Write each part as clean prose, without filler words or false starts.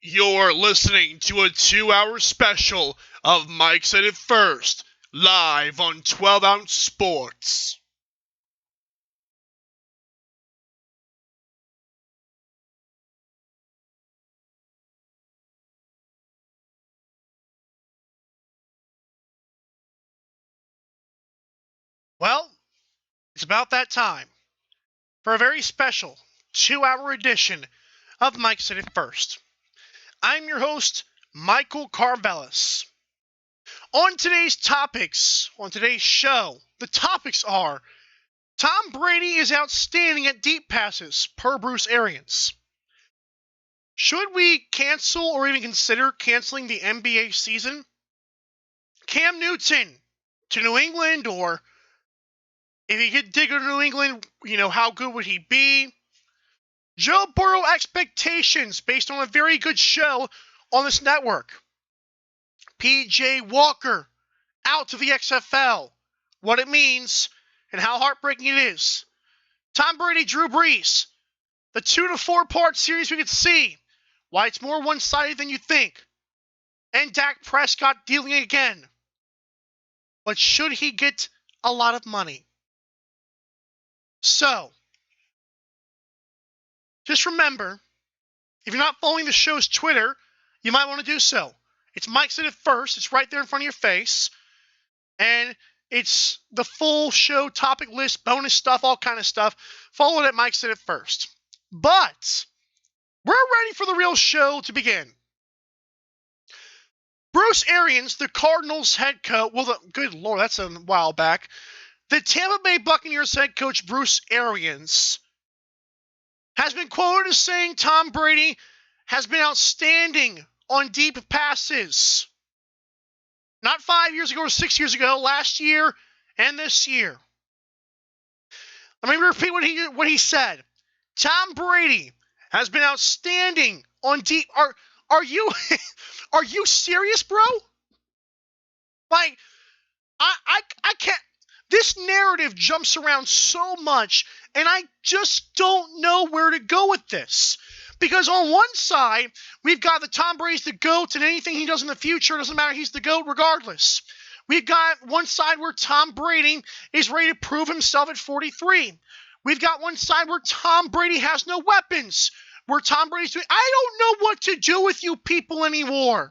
You're listening to a 2-hour special of Mike Said It First, live on 12 Ounce Sports. Well, it's about that time for a very special 2-hour edition of Mike Said It First. I'm your host, Michael Carvelis. On today's show, the topics are Tom Brady is outstanding at deep passes, per Bruce Arians. Should we cancel or even consider canceling the NBA season? Cam Newton to New England, or if he did go to New England, how good would he be? Joe Burrow expectations based on a very good show on this network. P.J. Walker out to the XFL. What it means and how heartbreaking it is. Tom Brady, Drew Brees. The 2 to 4 part series we could see. Why it's more one-sided than you think. And Dak Prescott dealing again. But should he get a lot of money? So, just remember, if you're not following the show's Twitter, you might want to do so. It's Mike Said It First. It's right there in front of your face. And it's the full show topic list, bonus stuff, all kind of stuff. Follow it at Mike Said It First. But we're ready for the real show to begin. Bruce Arians, the Cardinals head coach, good Lord, that's a while back. The Tampa Bay Buccaneers head coach, Bruce Arians, has been quoted as saying Tom Brady has been outstanding on deep passes. Not 5 years ago or 6 years ago, last year and this year. Let me repeat what he said. Tom Brady has been outstanding on deep. Are you are you serious, bro? Like, I can't. This narrative jumps around so much, and I just don't know where to go with this. Because on one side, we've got the Tom Brady's the GOAT, and anything he does in the future, doesn't matter, he's the GOAT regardless. We've got one side where Tom Brady is ready to prove himself at 43. We've got one side where Tom Brady has no weapons, where Tom Brady's doing, I don't know what to do with you people anymore.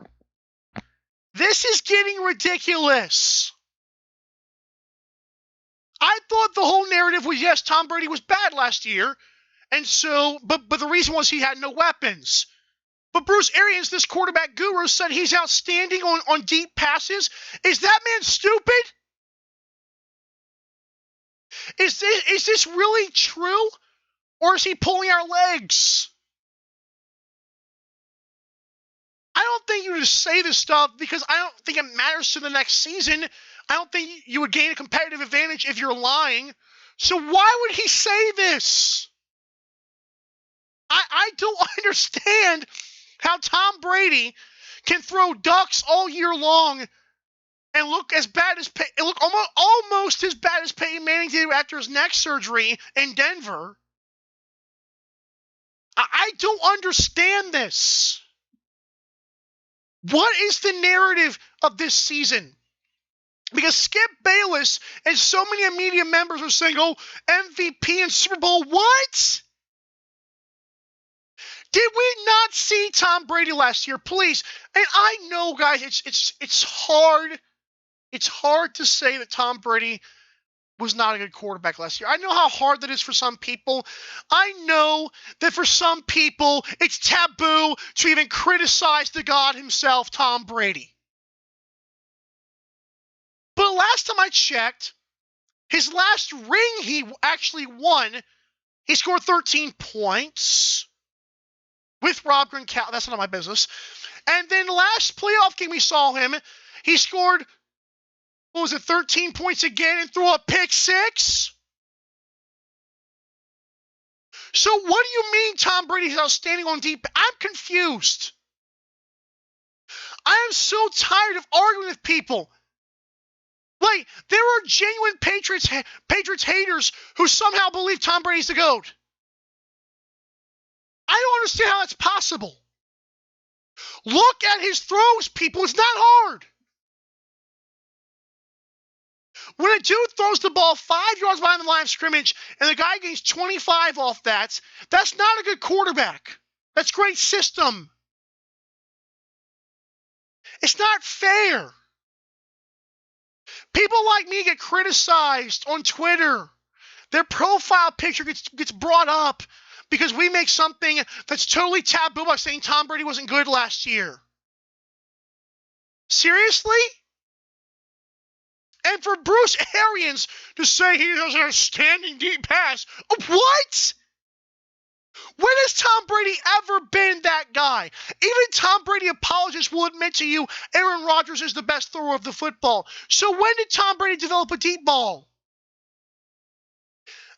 This is getting ridiculous. I thought the whole narrative was, yes, Tom Brady was bad last year, and so, but the reason was he had no weapons. But Bruce Arians, this quarterback guru, said he's outstanding on deep passes. Is that man stupid? Is this really true? Or is he pulling our legs? I don't think you just say this stuff because I don't think it matters to the next season. I don't think you would gain a competitive advantage if you're lying. So why would he say this? I don't understand how Tom Brady can throw ducks all year long and look as bad as look almost as bad as Peyton Manning did after his neck surgery in Denver. I don't understand this. What is the narrative of this season? Because Skip Bayless and so many media members are saying, oh, MVP and Super Bowl. What? Did we not see Tom Brady last year? Please. And I know, guys, it's hard. It's hard to say that Tom Brady was not a good quarterback last year. I know how hard that is for some people. I know that for some people, it's taboo to even criticize the God himself, Tom Brady. But last time I checked, his last ring he actually won, he scored 13 points with Rob Gronkowski. That's none of my business. And then the last playoff game we saw him, he scored, 13 points again and threw a pick six? So what do you mean Tom Brady's outstanding on deep? I'm confused. I am so tired of arguing with people. Like, there are genuine Patriots haters who somehow believe Tom Brady's the GOAT. I don't understand how that's possible. Look at his throws, people. It's not hard. When a dude throws the ball 5 yards behind the line of scrimmage and the guy gains 25 off that, that's not a good quarterback. That's great system. It's not fair. People like me get criticized on Twitter. Their profile picture gets brought up because we make something that's totally taboo by saying Tom Brady wasn't good last year. Seriously? And for Bruce Arians to say he has an outstanding deep pass, what? When has Tom Brady ever been that guy? Even Tom Brady apologists will admit to you Aaron Rodgers is the best thrower of the football. So when did Tom Brady develop a deep ball?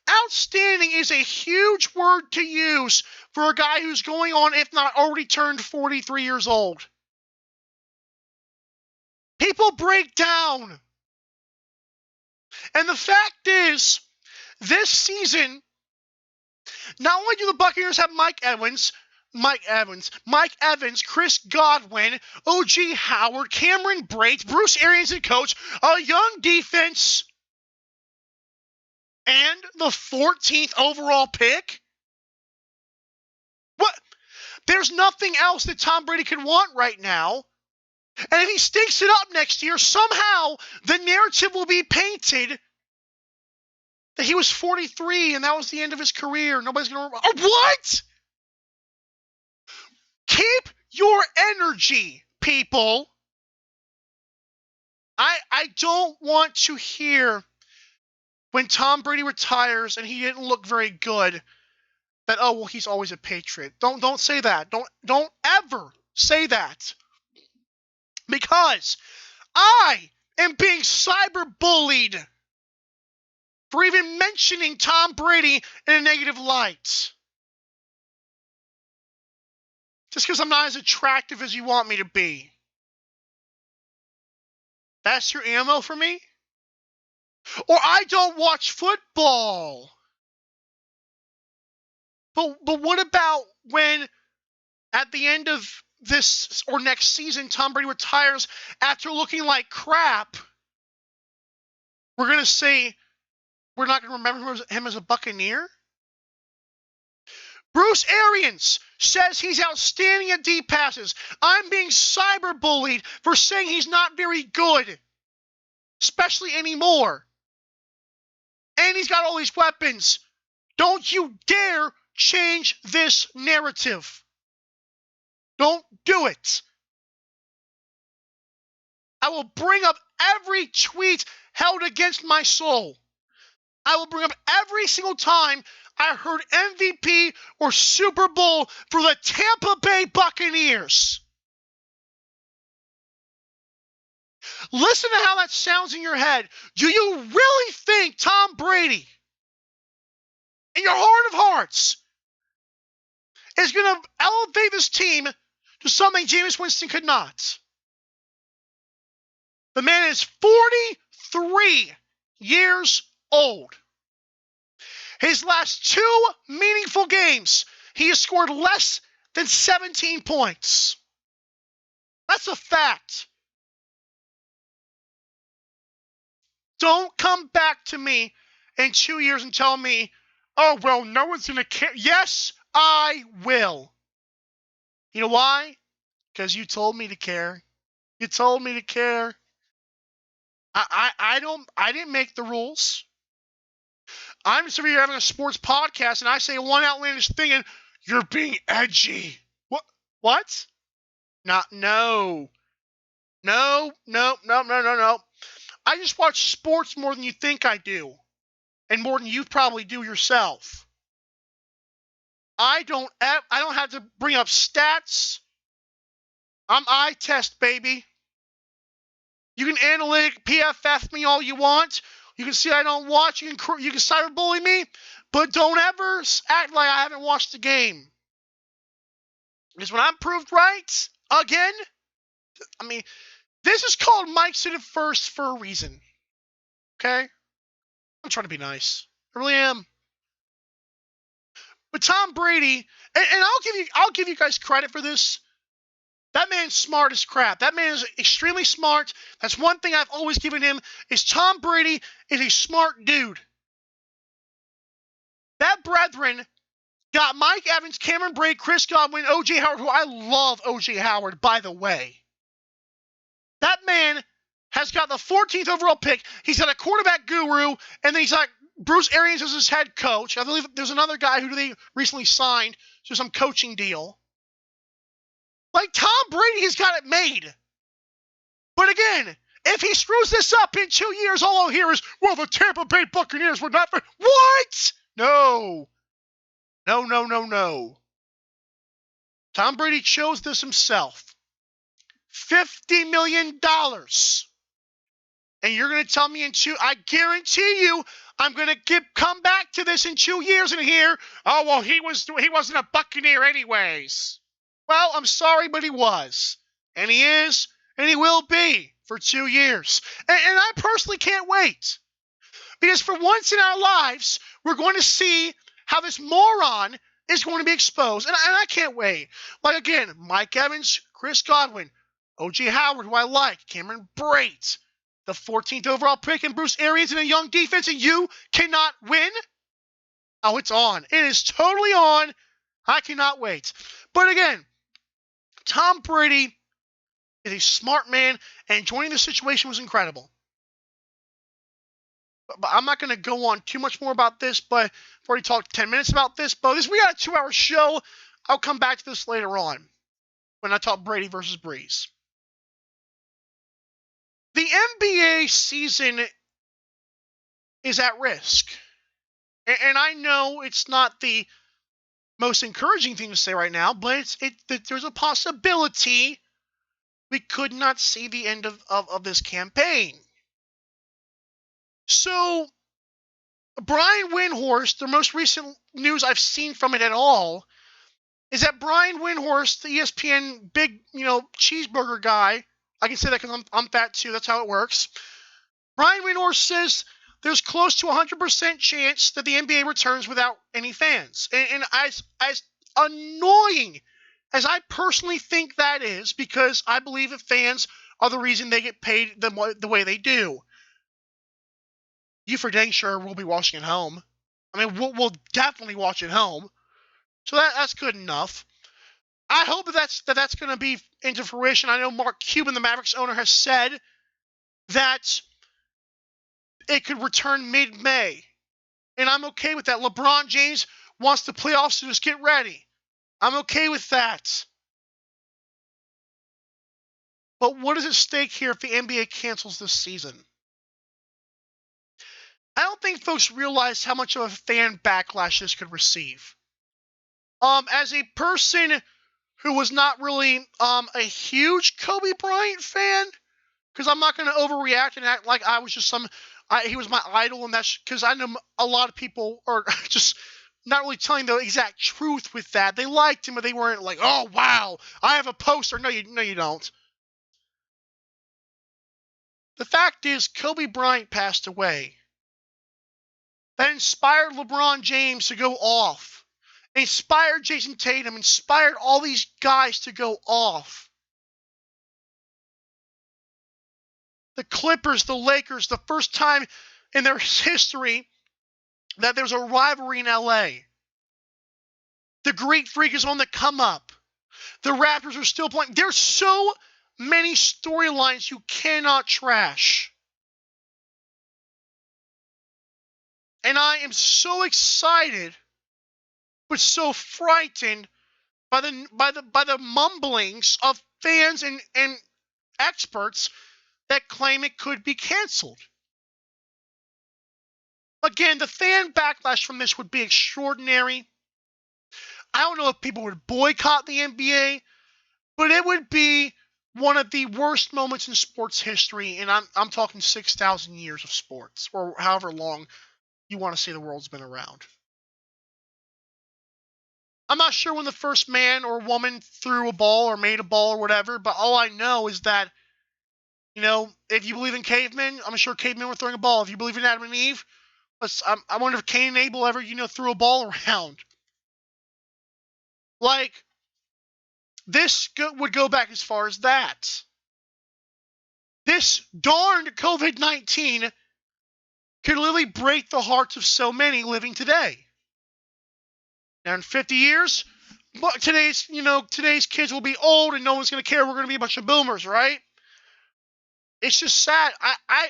Outstanding is a huge word to use for a guy who's going on, if not already turned 43 years old. People break down. And the fact is, this season, not only do the Buccaneers have Mike Evans, Chris Godwin, O.G. Howard, Cameron Brate, Bruce Arians as coach, a young defense, and the 14th overall pick? What? There's nothing else that Tom Brady could want right now. And if he stinks it up next year, somehow the narrative will be painted that he was 43 and that was the end of his career. Nobody's going to remember. What? Keep your energy, people. I don't want to hear when Tom Brady retires and he didn't look very good that, oh, well, he's always a Patriot. Don't say that. Don't ever say that. Because I am being cyberbullied for even mentioning Tom Brady in a negative light. Just because I'm not as attractive as you want me to be. That's your ammo for me? Or I don't watch football. But what about when at the end of this or next season Tom Brady retires after looking like crap? We're going to say we're not going to remember him as a Buccaneer? Bruce Arians says he's outstanding at deep passes. I'm being cyberbullied for saying he's not very good, especially anymore. And he's got all these weapons. Don't you dare change this narrative. Don't do it. I will bring up every tweet held against my soul. I will bring up every single time I heard MVP or Super Bowl for the Tampa Bay Buccaneers. Listen to how that sounds in your head. Do you really think Tom Brady, in your heart of hearts, is going to elevate this team to something Jameis Winston could not? The man is 43 years old. His last 2 meaningful games, he has scored less than 17 points. That's a fact. Don't come back to me in 2 years and tell me, oh, well, no one's going to care. Yes, I will. You know why? Because you told me to care. You told me to care. I didn't make the rules. I'm just over here having a sports podcast and I say one outlandish thing and you're being edgy. What? No. I just watch sports more than you think I do. And more than you probably do yourself. I don't have to bring up stats. I'm eye test, baby. You can analytic PFF me all you want. You can see I don't watch. You can cyberbully me. But don't ever act like I haven't watched the game. Because when I'm proved right, again, I mean, this is called Mike Said It First for a reason. Okay? I'm trying to be nice. I really am. But Tom Brady, and I'll give you guys credit for this. That man's smart as crap. That man is extremely smart. That's one thing I've always given him, is Tom Brady is a smart dude. That brethren got Mike Evans, Cameron Brate, Chris Godwin, O.J. Howard, who I love O.J. Howard, by the way. That man has got the 14th overall pick. He's got a quarterback guru, and then he's got Bruce Arians as his head coach. I believe there's another guy who they recently signed to some coaching deal. Like, Tom Brady has got it made. But again, if he screws this up in 2 years, all I'll hear is, well, the Tampa Bay Buccaneers were not... What? No. No. Tom Brady chose this himself. $50 million. And you're going to tell me I guarantee you, I'm going to come back to this in 2 years and hear, oh, well, he wasn't a Buccaneer anyways. Well, I'm sorry, but he was. And he is, and he will be for 2 years. And I personally can't wait. Because for once in our lives, we're going to see how this moron is going to be exposed. And I can't wait. Like, again, Mike Evans, Chris Godwin, O.J. Howard, who I like, Cameron Brate, the 14th overall pick, and Bruce Arians in a young defense, and you cannot win? Oh, it's on. It is totally on. I cannot wait. But again, Tom Brady is a smart man, and joining the situation was incredible. But I'm not going to go on too much more about this, but I've already talked 10 minutes about this. But we got a 2-hour show. I'll come back to this later on when I talk Brady versus Brees. The NBA season is at risk. And I know it's not the most encouraging thing to say right now, but there's a possibility we could not see the end of this campaign. So, Brian Windhorst, the most recent news I've seen from it at all, is that Brian Windhorst, the ESPN big, cheeseburger guy, I can say that because I'm fat too, that's how it works. Brian Windhorst says there's close to 100% chance that the NBA returns without any fans. And as annoying as I personally think that is, because I believe that fans are the reason they get paid the way they do. You for dang sure will be watching at home. I mean, we'll definitely watch at home. So that's good enough. I hope that's going to be into fruition. I know Mark Cuban, the Mavericks owner, has said that it could return mid-May. And I'm okay with that. LeBron James wants the playoffs to just get ready. I'm okay with that. But what is at stake here if the NBA cancels this season? I don't think folks realize how much of a fan backlash this could receive. As a person who was not really a huge Kobe Bryant fan, because I'm not going to overreact and act like I was just he was my idol, and that's because I know a lot of people are just not really telling the exact truth with that. They liked him, but they weren't like, oh, wow, I have a poster. No, you don't. The fact is, Kobe Bryant passed away. That inspired LeBron James to go off. Inspired Jason Tatum. Inspired all these guys to go off. The Clippers, the Lakers, the first time in their history that there's a rivalry in LA. The Greek Freak is on the come up. The Raptors are still playing. There's so many storylines you cannot trash. And I am so excited, but so frightened by the mumblings of fans and experts that claim it could be canceled. Again, the fan backlash from this would be extraordinary. I don't know if people would boycott the NBA, but it would be one of the worst moments in sports history, and I'm talking 6,000 years of sports, or however long you want to say the world's been around. I'm not sure when the first man or woman threw a ball or made a ball or whatever, but all I know is that, if you believe in cavemen, I'm sure cavemen were throwing a ball. If you believe in Adam and Eve, I wonder if Cain and Abel ever, threw a ball around. Like, this would go back as far as that. This darned COVID-19 could literally break the hearts of so many living today. Now, in 50 years, today's kids will be old and no one's going to care. We're going to be a bunch of boomers, right? It's just sad. I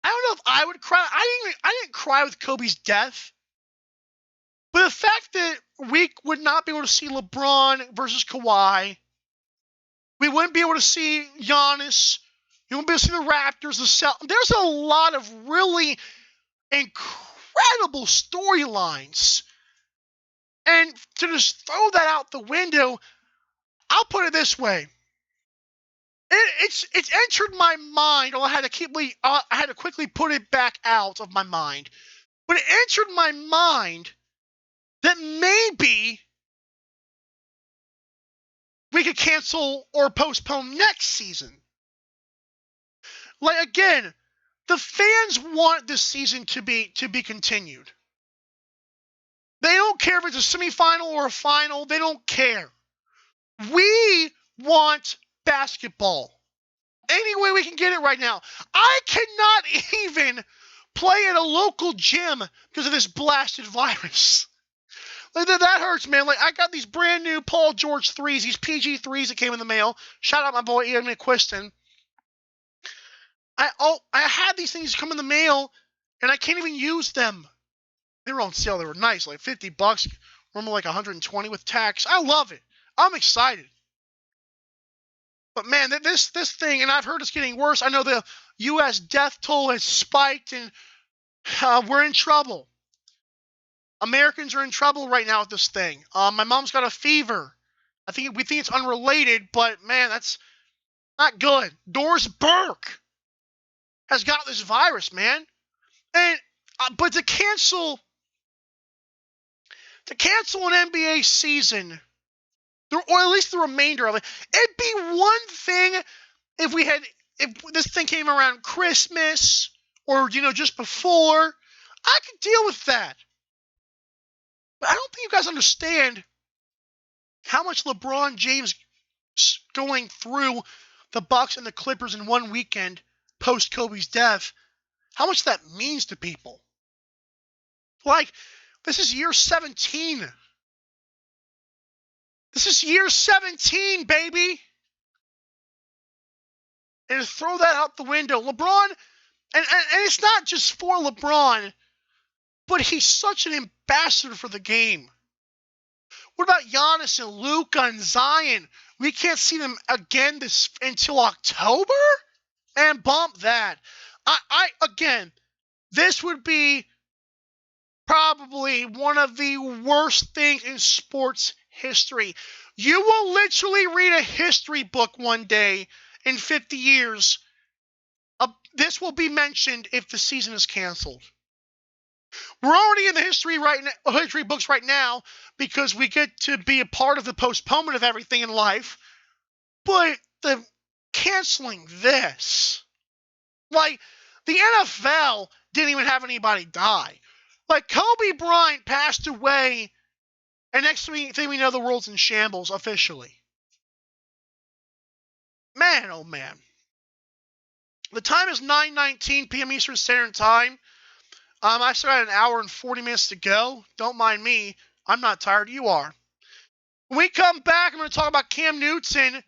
don't know if I would cry. I didn't cry with Kobe's death. But the fact that we would not be able to see LeBron versus Kawhi, we wouldn't be able to see Giannis, you wouldn't be able to see the Raptors, the Celtics. There's a lot of really incredible storylines. And to just throw that out the window, I'll put it this way. It's entered my mind, although I had to quickly put it back out of my mind. But it entered my mind that maybe we could cancel or postpone next season. Like, again, the fans want this season to be continued. They don't care if it's a semifinal or a final. They don't care. We want basketball. Any way we can get it right now. I cannot even play at a local gym because of this blasted virus. Like, that hurts, man. Like, I got these brand new Paul George 3s, these PG 3s that came in the mail. Shout out my boy Ian McQuiston. I had these things come in the mail, and I can't even use them. They were on sale. They were nice, like $50. Normally like $120 with tax. I love it. I'm excited. But man, this thing, and I've heard it's getting worse. I know the U.S. death toll has spiked, and we're in trouble. Americans are in trouble right now with this thing. My mom's got a fever. We think it's unrelated, but man, that's not good. Doris Burke has got this virus, man. And but to cancel an NBA season, or at least the remainder of it, it'd be one thing if this thing came around Christmas or just before. I could deal with that. But I don't think you guys understand how much LeBron James going through the Bucs and the Clippers in one weekend post Kobe's death, how much that means to people. Like, this is year 17. This is year 17, baby. And to throw that out the window, LeBron, and it's not just for LeBron, but he's such an ambassador for the game. What about Giannis and Luka and Zion? We can't see them again until October? Man, bump that. Again, this would be probably one of the worst things in sports history. You will literally read a history book one day in 50 years. This will be mentioned if the season is canceled. We're already in the history books right now because we get to be a part of the postponement of everything in life. But the canceling this, like, the NFL didn't even have anybody die. Like, Kobe Bryant passed away, and next thing we know, the world's in shambles officially. Man, oh man. The time is 9:19 p.m. Eastern Standard Time. I still got an hour and 40 minutes to go. Don't mind me. I'm not tired. You are. When we come back, I'm going to talk about Cam Newton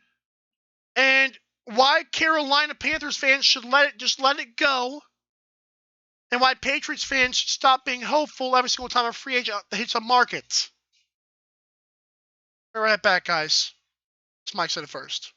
and why Carolina Panthers fans should let it go, and why Patriots fans should stop being hopeful every single time a free agent hits a market. Be right back, guys. It's Mike said it first.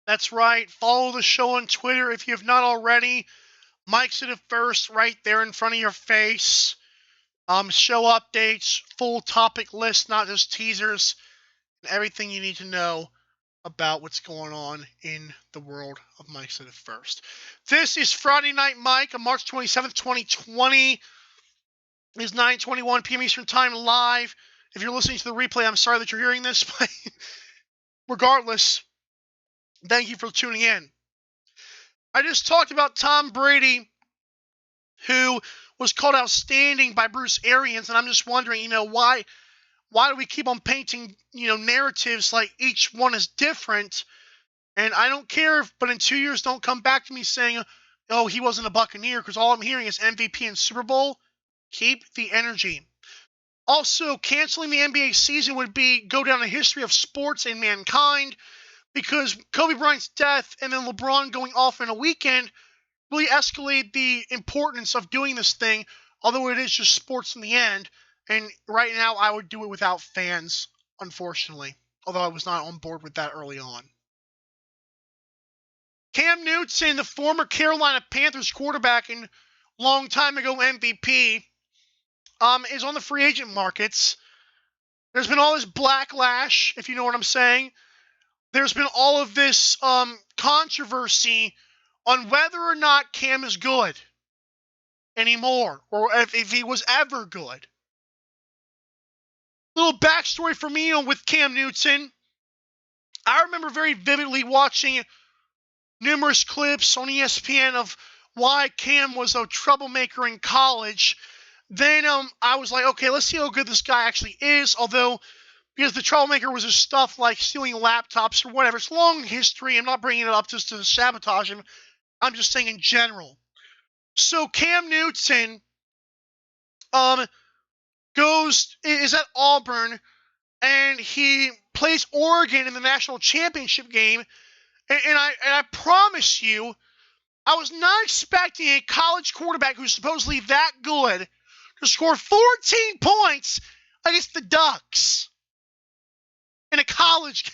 That's right. Follow the show on Twitter if you have not already. Mike Said It First right there in front of your face. Show updates, full topic list, not just teasers, and everything you need to know about what's going on in the world of Mike Said It First. This is Friday Night Mike on March 27th, 2020. It is 9:21 p.m. Eastern Time live. If you're listening to the replay, I'm sorry that you're hearing this, but regardless, thank you for tuning in. I just talked about Tom Brady, who was called outstanding by Bruce Arians, and I'm just wondering, why do we keep on painting, narratives like each one is different? And I don't care, but in 2 years, don't come back to me saying, oh, he wasn't a Buccaneer, because all I'm hearing is MVP and Super Bowl. Keep the energy. Also, canceling the NBA season would go down the history of sports and mankind, because Kobe Bryant's death and then LeBron going off in a weekend really escalate the importance of doing this thing, although it is just sports in the end. And right now, I would do it without fans, unfortunately, although I was not on board with that early on. Cam Newton, the former Carolina Panthers quarterback and long time ago MVP, is on the free agent markets. There's been all this backlash, if you know what I'm saying. There's been all of this controversy on whether or not Cam is good anymore, or if he was ever good. Little backstory for me with Cam Newton. I remember very vividly watching numerous clips on ESPN of why Cam was a troublemaker in college. Then I was like, okay, let's see how good this guy actually is, although because the troublemaker was his stuff like stealing laptops or whatever. It's a long history. I'm not bringing it up just to sabotage him. I'm just saying in general. So Cam Newton is at Auburn, and he plays Oregon in the national championship game. And I promise you, I was not expecting a college quarterback who's supposedly that good to score 14 points against the Ducks in a college.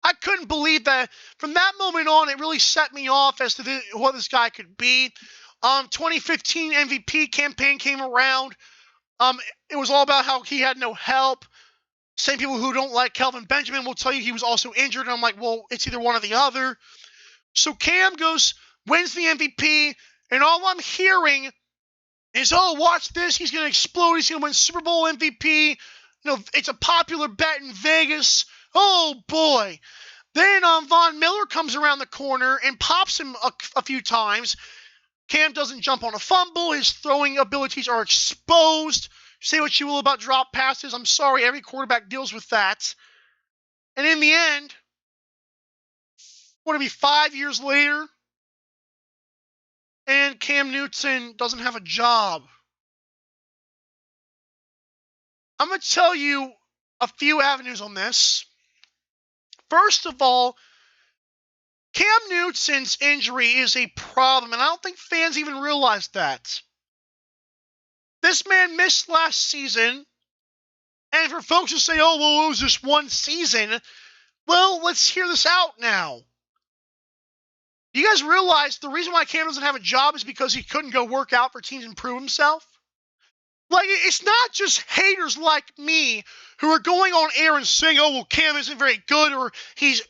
I couldn't believe that. From that moment on, it really set me off as to what this guy could be. 2015 MVP campaign came around. It was all about how he had no help. Same people who don't like Kelvin Benjamin will tell you he was also injured. And I'm like, well, it's either one or the other. So Cam wins the MVP, and all I'm hearing is, oh, watch this. He's going to explode. He's going to win Super Bowl MVP. It's a popular bet in Vegas. Oh, boy. Then Von Miller comes around the corner and pops him a few times. Cam doesn't jump on a fumble. His throwing abilities are exposed. Say what you will about drop passes. I'm sorry, every quarterback deals with that. And in the end, what it'll be 5 years later, and Cam Newton doesn't have a job. I'm going to tell you a few avenues on this. First of all, Cam Newton's injury is a problem, and I don't think fans even realize that. This man missed last season, and for folks who say, oh, well, it was just one season, well, let's hear this out now. You guys realize the reason why Cam doesn't have a job is because he couldn't go work out for teams and prove himself? Like, it's not just haters like me who are going on air and saying, oh, well, Cam isn't very good or he's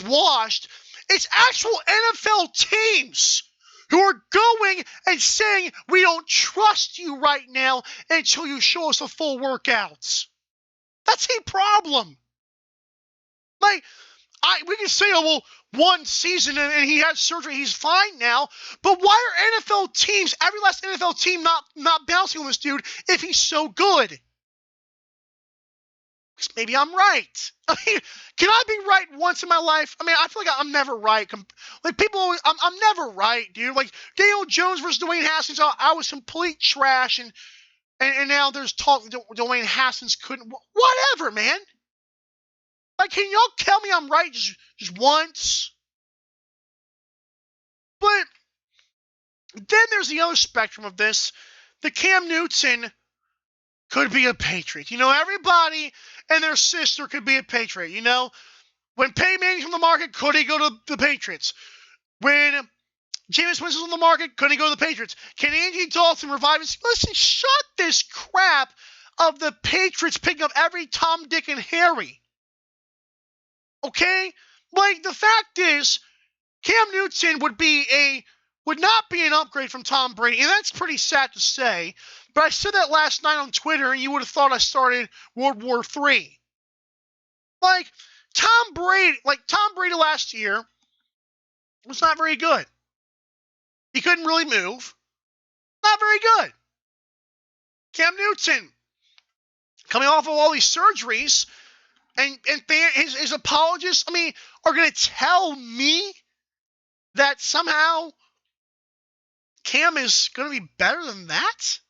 washed. It's actual NFL teams who are going and saying, we don't trust you right now until you show us a full workouts. That's a problem. Like, we can say, oh, well, one season and he had surgery, he's fine now. But why are NFL teams, every last NFL team, not bouncing on this dude if he's so good? Because maybe I'm right. I mean, can I be right once in my life? I mean, I feel like I'm never right. Like, people always, I'm never right, dude. Like, Daniel Jones versus Dwayne Haskins, I was complete trash, and now there's talk Dwayne Haskins couldn't. Whatever, man. Like, can y'all tell me I'm right just once? But then there's the other spectrum of this. The Cam Newton could be a Patriot. Everybody and their sister could be a Patriot, When Peyton Manning's on the market, could he go to the Patriots? When Jameis Winston's on the market, could he go to the Patriots? Can Andy Dalton revive his... Listen, shut this crap of the Patriots picking up every Tom, Dick, and Harry. Okay? Like, the fact is, Cam Newton would not be an upgrade from Tom Brady, and that's pretty sad to say, but I said that last night on Twitter, and you would have thought I started World War III. Like, Tom Brady last year was not very good. He couldn't really move. Not very good. Cam Newton, coming off of all these surgeries, and his apologists, are going to tell me that somehow Cam is going to be better than that?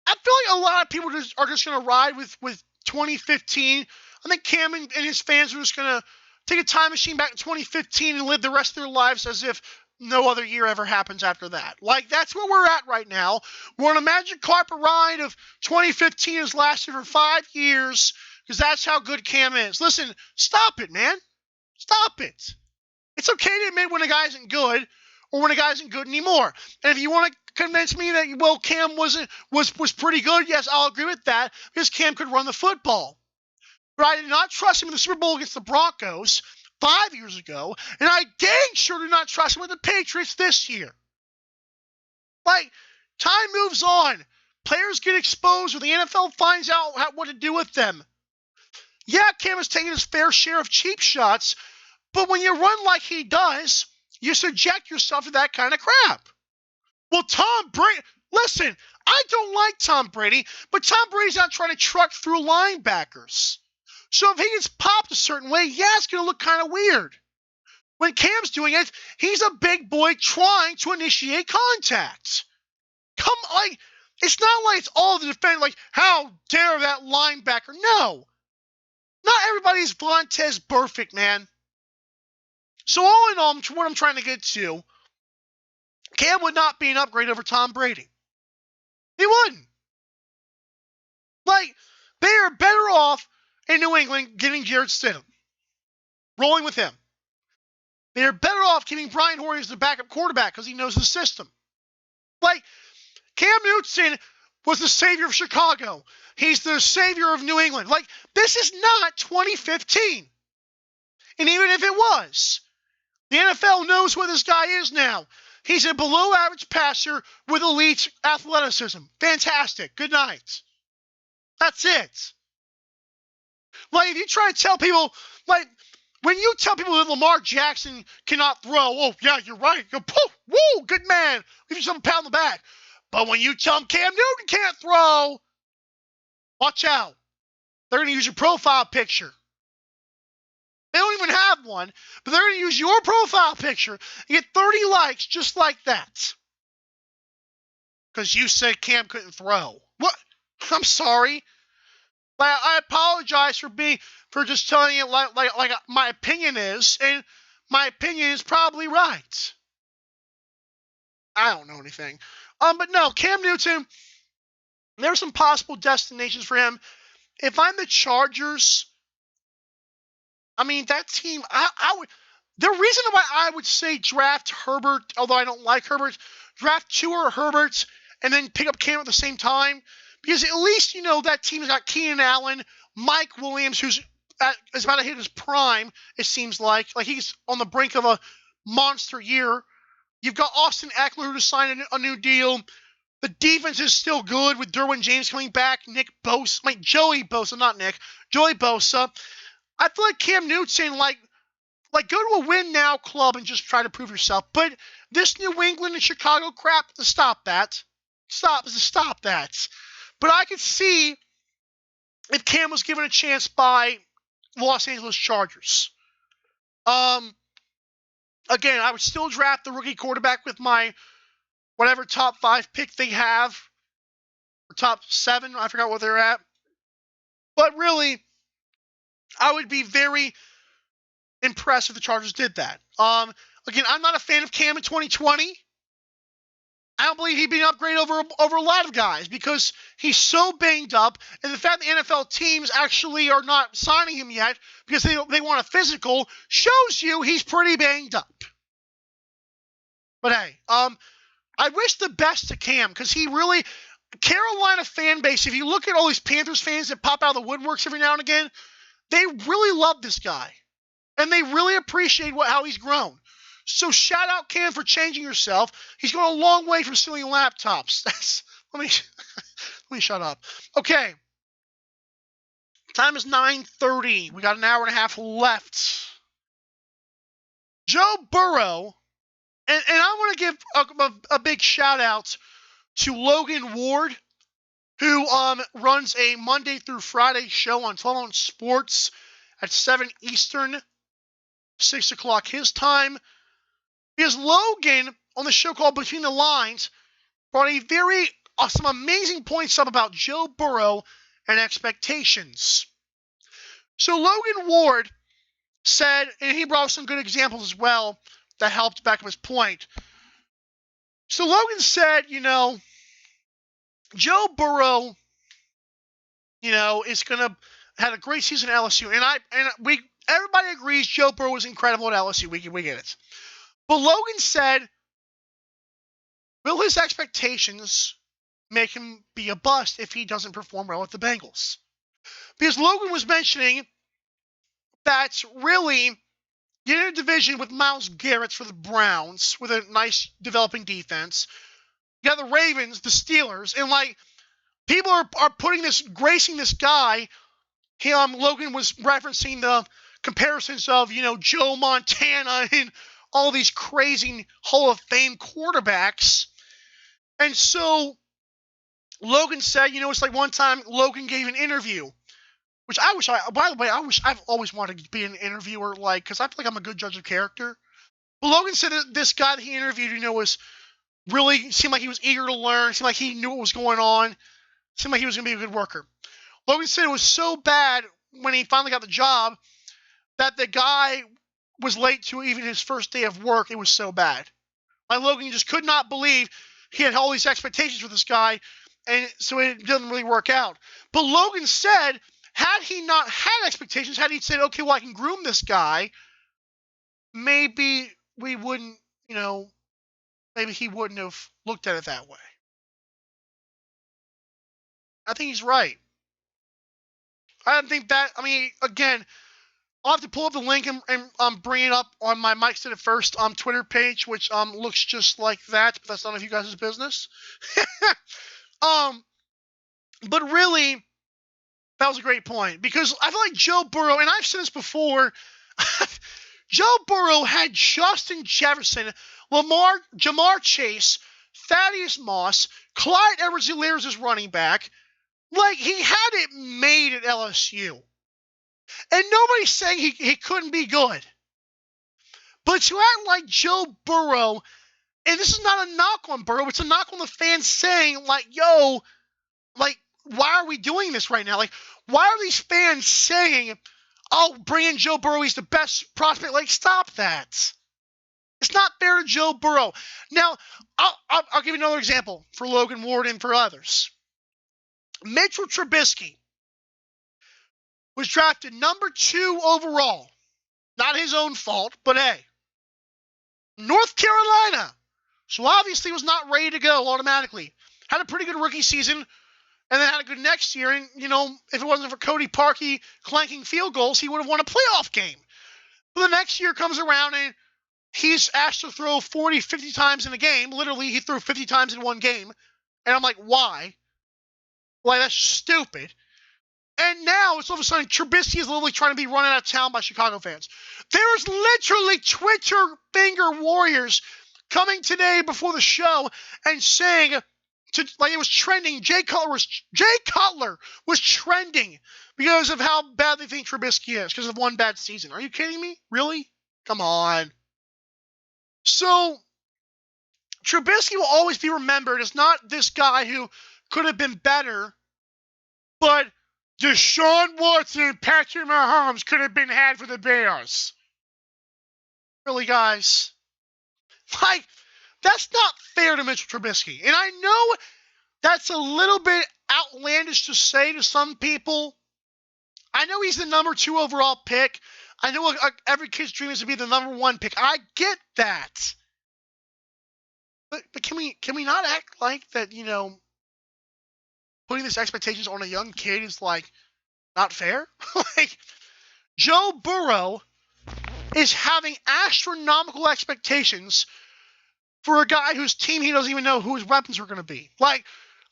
I feel like a lot of people are just going to ride with 2015. I think Cam and his fans are just going to take a time machine back to 2015 and live the rest of their lives as if no other year ever happens after that. Like, that's where we're at right now. We're on a magic carpet ride of 2015 has lasted for 5 years because that's how good Cam is. Listen, stop it, man. Stop it. It's okay to admit when a guy isn't good or when a guy isn't good anymore. And if you want to convince me that, well, Cam was pretty good, yes, I'll agree with that because Cam could run the football. But I did not trust him in the Super Bowl against the Broncos 5 years ago, and I dang sure do not trust him with the Patriots this year. Like, time moves on. Players get exposed, or the NFL finds out what to do with them. Yeah, Cam is taking his fair share of cheap shots, but when you run like he does, you subject yourself to that kind of crap. Well, Tom Brady, listen, I don't like Tom Brady, but Tom Brady's not trying to truck through linebackers. So if he gets popped a certain way, yeah, it's going to look kind of weird. When Cam's doing it, he's a big boy trying to initiate contact. It's not like it's all the defense, like, how dare that linebacker? No. Not everybody's Vontaze perfect, man. So all in all, what I'm trying to get to, Cam would not be an upgrade over Tom Brady. He wouldn't. Like, they are better off in New England getting Jarrett Stidham, rolling with him. They are better off keeping Brian Hoyer as the backup quarterback because he knows the system. Like, Cam Newton was the savior of Chicago. He's the savior of New England. Like, this is not 2015. And even if it was, the NFL knows what this guy is now. He's a below-average passer with elite athleticism. Fantastic. Good night. That's it. Like, if you try to tell people, like, when you tell people that Lamar Jackson cannot throw, oh, yeah, you're right. You go, poof, woo, good man. Give yourself a pat on the back. But when you tell them Cam Newton can't throw, watch out. They're going to use your profile picture. They don't even have one, but they're going to use your profile picture and get 30 likes just like that. Because you said Cam couldn't throw. What? I'm sorry. Like, I apologize for just telling you like my opinion is, and my opinion is probably right. I don't know anything. But no, Cam Newton, there's some possible destinations for him. If I'm the Chargers, that team, I would. The reason why I would say draft Herbert, although I don't like Herbert, draft Tua or Herbert, and then pick up Cam at the same time, because at least, that team's got Keenan Allen, Mike Williams, who's is about to hit his prime, it seems like. Like, he's on the brink of a monster year. You've got Austin Eckler to sign a new deal. The defense is still good with Derwin James coming back, Joey Bosa, not Nick, Joey Bosa. I feel like Cam Newton, like go to a win now club and just try to prove yourself. But this New England and Chicago crap, stop that. Stop that. But I could see if Cam was given a chance by Los Angeles Chargers. Again, I would still draft the rookie quarterback with my whatever top 5 pick they have. Or top 7, I forgot what they're at. But really, I would be very impressed if the Chargers did that. Again, I'm not a fan of Cam in 2020. I don't believe he'd be an upgrade over a lot of guys because he's so banged up, and the fact the NFL teams actually are not signing him yet because they want a physical shows you he's pretty banged up. But hey, I wish the best to Cam because he really Carolina fan base. If you look at all these Panthers fans that pop out of the woodworks every now and again, they really love this guy, and they really appreciate how he's grown. So shout out Cam for changing yourself. He's going a long way from stealing laptops. Let me shut up. Okay. Time is 9:30. We got an hour and a half left. Joe Burrow, and I want to give a big shout out to Logan Ward, who runs a Monday through Friday show on 12 Ounce Sports at 7 Eastern, 6 o'clock his time. Because Logan, on the show called Between the Lines, brought some amazing points up about Joe Burrow and expectations. So Logan Ward said, and he brought some good examples as well that helped back up his point. So Logan said, Joe Burrow, is had a great season at LSU, and everybody agrees Joe Burrow was incredible at LSU. We get it. But Logan said, will his expectations make him be a bust if he doesn't perform well with the Bengals? Because Logan was mentioning that really you're in a division with Myles Garrett for the Browns with a nice developing defense. You got the Ravens, the Steelers, and people are gracing this guy. Logan was referencing the comparisons of, Joe Montana and all these crazy Hall of Fame quarterbacks. And so Logan said, it's like one time Logan gave an interview, which I've always wanted to be an interviewer, because I feel like I'm a good judge of character. But Logan said that this guy that he interviewed, was really seemed like he was eager to learn, seemed like he knew what was going on, seemed like he was going to be a good worker. Logan said it was so bad when he finally got the job that the guy was late to even his first day of work. It was so bad. Logan just could not believe he had all these expectations for this guy, and so it didn't really work out. But Logan said, had he not had expectations, had he said, okay, well, I can groom this guy, maybe we wouldn't, maybe he wouldn't have looked at it that way. I think he's right. I don't think that, again, I'll have to pull up the link and bring it up on my Mike Said It First Twitter page, which looks just like that, but that's none of you guys' business. But really, that was a great point, because I feel like Joe Burrow, and I've said this before, Joe Burrow had Justin Jefferson, Jamar Chase, Thaddeus Moss, Clyde Edwards-Helaire as running back. He had it made at LSU. And nobody's saying he couldn't be good. But to act like Joe Burrow, and this is not a knock on Burrow, it's a knock on the fans saying, why are we doing this right now? Why are these fans saying, oh, bring in Joe Burrow, he's the best prospect? Stop that. It's not fair to Joe Burrow. Now, I'll give you another example for Logan Ward and for others. Mitchell Trubisky was drafted number 2 overall. Not his own fault, but hey. North Carolina. So obviously was not ready to go automatically. Had a pretty good rookie season, and then had a good next year. And, if it wasn't for Cody Parkey clanking field goals, he would have won a playoff game. But the next year comes around, and he's asked to throw 40, 50 times in a game. Literally, he threw 50 times in one game. And I'm like, why? That's stupid. And now, it's all of a sudden, Trubisky is literally trying to be run out of town by Chicago fans. There's literally Twitter finger warriors coming today before the show and saying, it was trending, Jay Cutler was trending because of how bad they think Trubisky is, because of one bad season. Are you kidding me? Really? Come on. So, Trubisky will always be remembered as not this guy who could have been better, but Deshaun Watson and Patrick Mahomes could have been had for the Bears. Really, guys? That's not fair to Mitchell Trubisky. And I know that's a little bit outlandish to say to some people. I know he's the number 2 overall pick. I know every kid's dream is to be the number 1 pick. I get that. But can we not act like that, putting these expectations on a young kid is, not fair? Joe Burrow is having astronomical expectations for a guy whose team he doesn't even know who his weapons are going to be.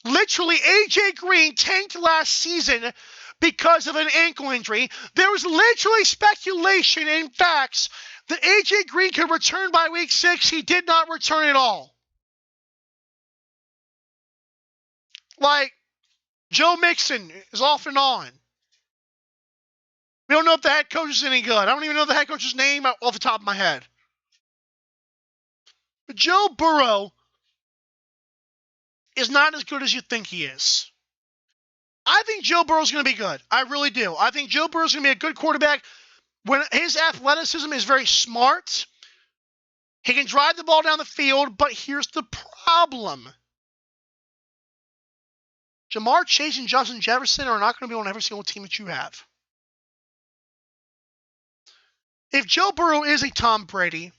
Literally, A.J. Green tanked last season because of an ankle injury. There was literally speculation and facts that A.J. Green could return by week 6. He did not return at all. Joe Mixon is off and on. We don't know if the head coach is any good. I don't even know the head coach's name off the top of my head. But Joe Burrow is not as good as you think he is. I think Joe Burrow is going to be good. I really do. I think Joe Burrow is going to be a good quarterback when his athleticism is very smart. He can drive the ball down the field, but here's the problem. Jamar Chase and Justin Jefferson are not going to be on every single team that you have. If Joe Burrow is a Tom Brady,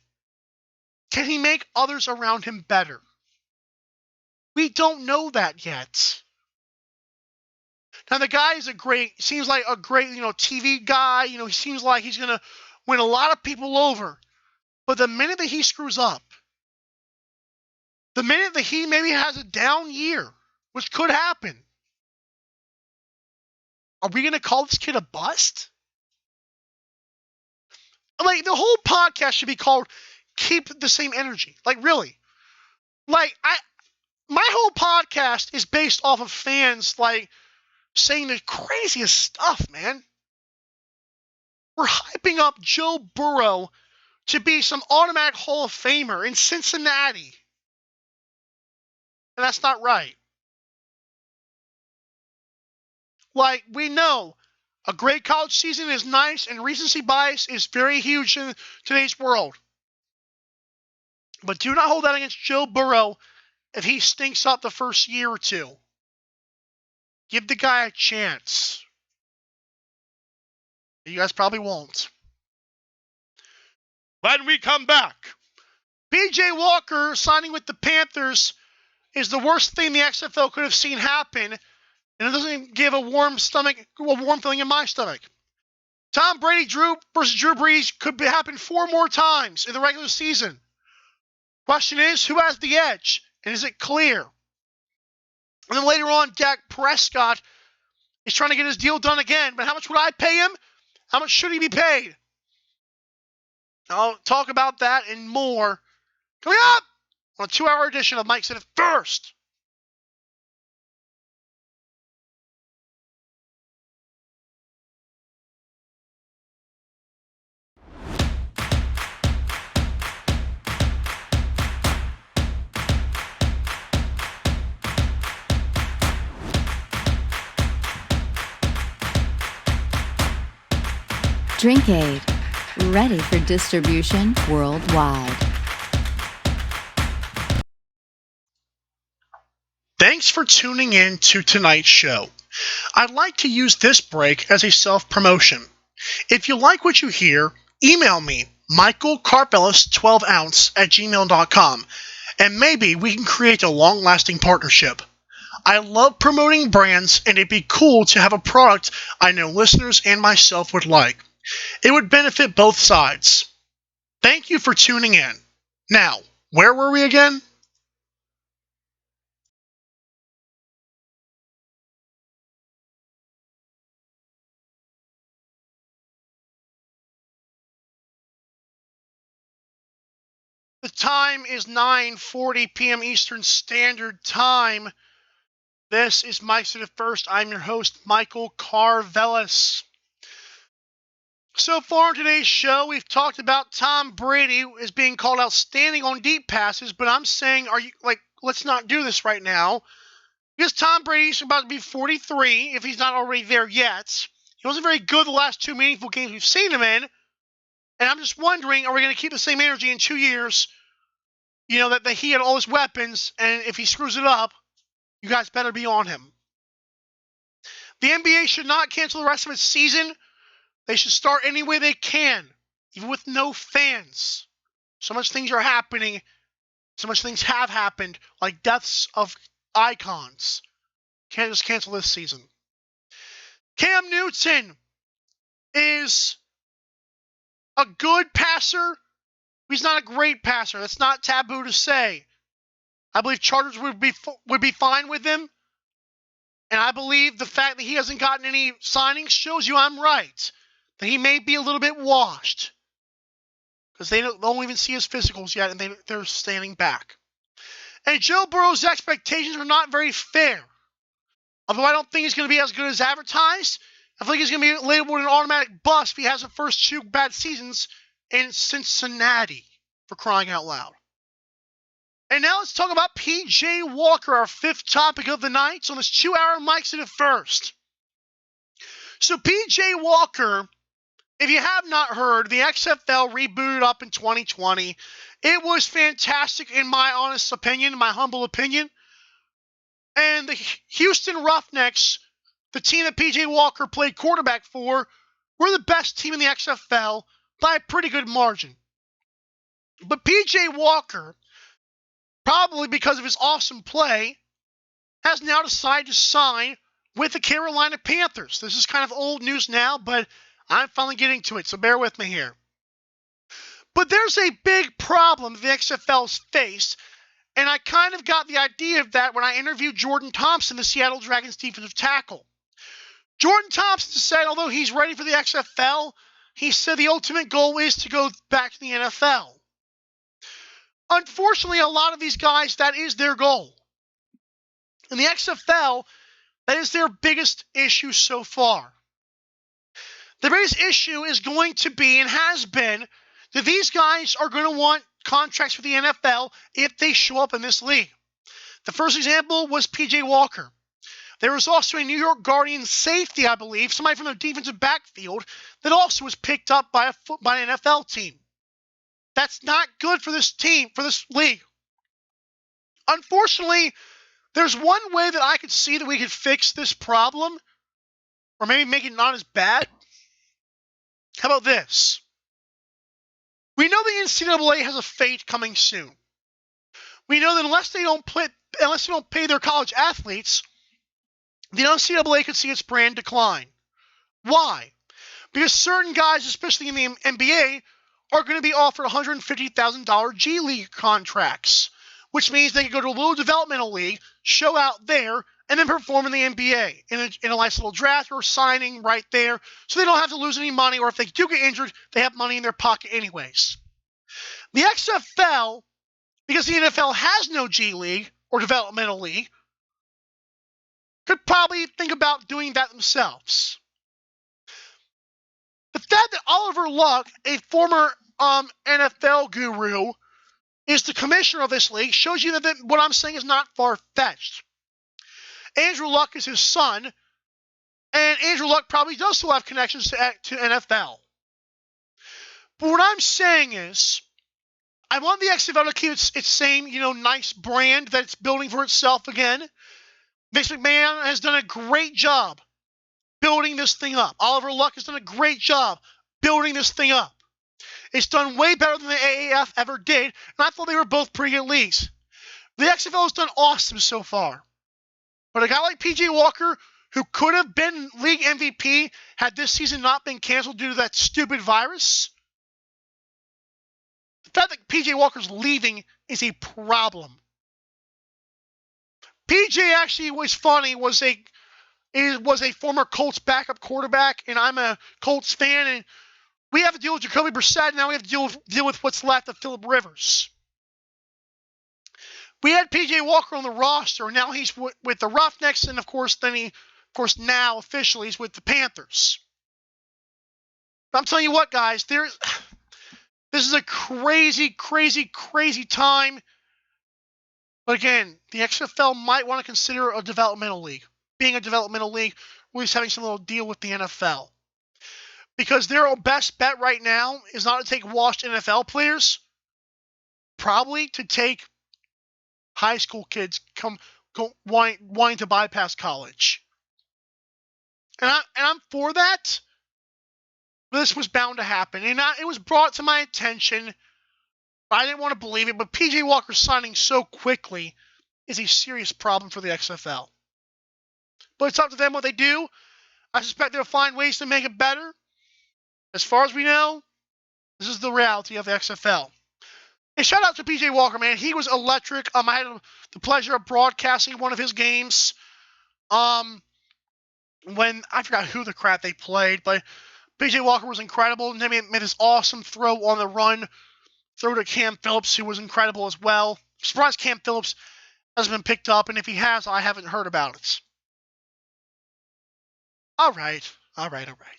can he make others around him better? We don't know that yet. Now, the guy is seems like a great, TV guy. He seems like he's going to win a lot of people over. But the minute that he screws up, the minute that he maybe has a down year, which could happen, are we going to call this kid a bust? The whole podcast should be called Keep the Same Energy. Really. My whole podcast is based off of fans, saying the craziest stuff, man. We're hyping up Joe Burrow to be some automatic Hall of Famer in Cincinnati. And that's not right. We know a great college season is nice, and recency bias is very huge in today's world. But do not hold that against Joe Burrow if he stinks up the first year or two. Give the guy a chance. You guys probably won't. When we come back, B.J. Walker signing with the Panthers is the worst thing the XFL could have seen happen, and it doesn't give a warm feeling in my stomach. Tom Brady versus Drew Brees could happen 4 more times in the regular season. Question is, who has the edge, and is it clear? And then later on, Dak Prescott is trying to get his deal done again, but how much would I pay him? How much should he be paid? I'll talk about that and more coming up on a 2-hour edition of Mike Said It First. Drink Aid, ready for distribution worldwide. Thanks for tuning in to tonight's show. I'd like to use this break as a self-promotion. If you like what you hear, email me, michaelcarpellis12ounce@gmail.com, and maybe we can create a long-lasting partnership. I love promoting brands, and it'd be cool to have a product I know listeners and myself would like. It would benefit both sides. Thank you for tuning in. Now, where were we again? The time is 9:40 p.m. Eastern Standard Time. This is Mike Said It First. I'm your host, Michael Carvelis. So far in today's show, we've talked about Tom Brady as being called outstanding on deep passes, but I'm saying, let's not do this right now, because Tom Brady's about to be 43, if he's not already there yet. He wasn't very good the last 2 meaningful games we've seen him in, and I'm just wondering, are we going to keep the same energy in 2 years that he had all his weapons, and if he screws it up, you guys better be on him. The NBA should not cancel the rest of its season. They should start any way they can, even with no fans. So much things are happening. So much things have happened, like deaths of icons. Can't just cancel this season. Cam Newton is a good passer. He's not a great passer. That's not taboo to say. I believe Chargers would be fine with him. And I believe the fact that he hasn't gotten any signings shows you I'm right. That he may be a little bit washed. Because they don't even see his physicals yet, and they're standing back. And Joe Burrow's expectations are not very fair. Although I don't think he's going to be as good as advertised, I think he's going to be labeled an automatic bust if he has the first 2 bad seasons in Cincinnati, for crying out loud. And now let's talk about P.J. Walker, our 5th topic of the night on this 2-hour Mike's at it first. So P.J. Walker, if you have not heard, the XFL rebooted up in 2020. It was fantastic in my honest opinion, my humble opinion. And the Houston Roughnecks, the team that P.J. Walker played quarterback for, were the best team in the XFL by a pretty good margin. But P.J. Walker, probably because of his awesome play, has now decided to sign with the Carolina Panthers. This is kind of old news now, but I'm finally getting to it, so bear with me here. But there's a big problem the XFL's faced, and I kind of got the idea of that when I interviewed Jordan Thompson, the Seattle Dragons defensive tackle. Jordan Thompson said, although he's ready for the XFL, he said the ultimate goal is to go back to the NFL. Unfortunately, a lot of these guys, that is their goal. In the XFL, that is their biggest issue so far. The biggest issue is going to be, and has been, that these guys are going to want contracts with the NFL if they show up in this league. The first example was P.J. Walker. There was also a New York Guardians safety, I believe, somebody from the defensive backfield, that also was picked up by an NFL team. That's not good for this team, for this league. Unfortunately, there's one way that I could see that we could fix this problem, or maybe make it not as bad. How about this? We know the NCAA has a fate coming soon. We know that unless they don't pay their college athletes, the NCAA could see its brand decline. Why? Because certain guys, especially in the NBA, are going to be offered $150,000 G League contracts, which means they can go to a little developmental league, show out there, and then perform in the NBA in a nice little draft or signing right there, so they don't have to lose any money, or if they do get injured, they have money in their pocket anyways. The XFL, because the NFL has no G League or developmental league, could probably think about doing that themselves. The fact that Oliver Luck, a former NFL guru, is the commissioner of this league shows you that what I'm saying is not far-fetched. Andrew Luck is his son, and Andrew Luck probably does still have connections to NFL. But what I'm saying is, I want the XFL to keep its same, nice brand that it's building for itself again. Vince McMahon has done a great job building this thing up. Oliver Luck has done a great job building this thing up. It's done way better than the AAF ever did, and I thought they were both pretty good leagues. The XFL has done awesome so far. But a guy like P.J. Walker, who could have been league MVP had this season not been canceled due to that stupid virus, the fact that P.J. Walker's leaving is a problem. P.J. actually was funny, was a former Colts backup quarterback, and I'm a Colts fan, and we have to deal with Jacoby Brissett, and now we have to deal with what's left of Phillip Rivers. We had P.J. Walker on the roster, and now he's with the Roughnecks, and of course now officially he's with the Panthers. But I'm telling you what, guys, this is a crazy, crazy, crazy time. But again, the XFL might want to consider a developmental league. Being a developmental league, or at least having some little deal with the NFL. Because their best bet right now is not to take washed NFL players, probably to take high school kids wanting to bypass college. And I'm for that. But this was bound to happen. And it was brought to my attention. I didn't want to believe it, but P.J. Walker signing so quickly is a serious problem for the XFL. But it's up to them what they do. I suspect they'll find ways to make it better. As far as we know, this is the reality of the XFL. And shout out to P.J. Walker, man. He was electric. I had the pleasure of broadcasting one of his games. When I forgot who the crap they played, but P.J. Walker was incredible. And then he made this awesome throw on the run. Throw to Cam Phillips, who was incredible as well. I'm surprised Cam Phillips hasn't been picked up, and if he has, I haven't heard about it. All right.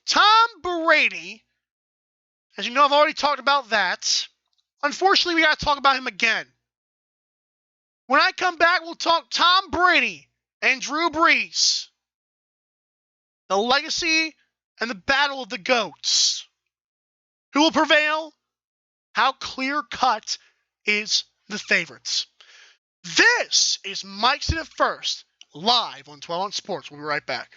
Tom Brady, as you know, I've already talked about that. Unfortunately, we got to talk about him again. When I come back, we'll talk Tom Brady and Drew Brees. The legacy and the battle of the GOATs. Who will prevail? How clear-cut is the favorites? This is Mike's It First, live on 12 on Sports. We'll be right back.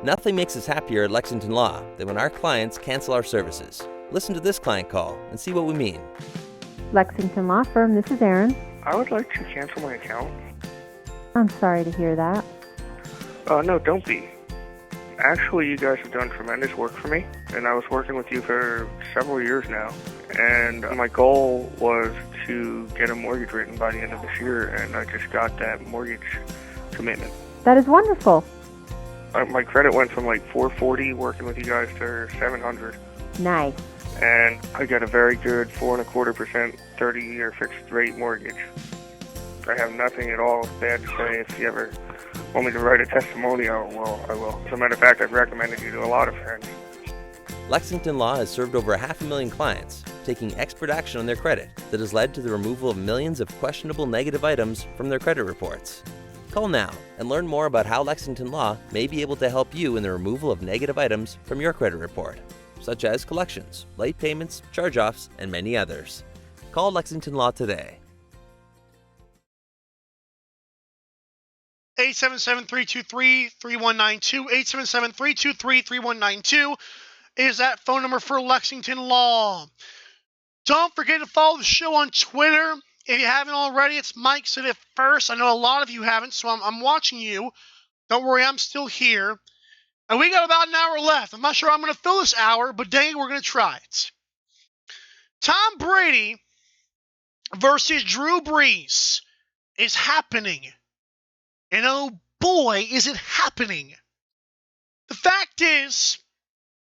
Nothing makes us happier at Lexington Law than when our clients cancel our services. Listen to this client call and see what we mean. Lexington Law Firm, this is Erin. I would like to cancel my account. I'm sorry to hear that. No, don't be. Actually, you guys have done tremendous work for me, and I was working with you for several years now. And my goal was to get a mortgage written by the end of this year, and I just got that mortgage commitment. That is wonderful. My credit went from like 440 working with you guys to 700. Nice. And I got a very good 4.25% 30-year fixed rate mortgage. I have nothing at all bad to say. If you ever want me to write a testimonial, well, I will. As a matter of fact, I've recommended you to a lot of friends. Lexington Law has served over 500,000 clients, taking expert action on their credit that has led to the removal of millions of questionable negative items from their credit reports. Call now and learn more about how Lexington Law may be able to help you in the removal of negative items from your credit report, such as collections, late payments, charge-offs, and many others. Call Lexington Law today. 877-323-3192, 877-323-3192 is that phone number for Lexington Law. Don't forget to follow the show on Twitter. If you haven't already, it's Mike Said It First. I know a lot of you haven't, so I'm watching you. Don't worry, I'm still here. And we got about an hour left. I'm not sure I'm going to fill this hour, but dang, we're going to try it. Tom Brady versus Drew Brees is happening. And oh boy, is it happening. The fact is,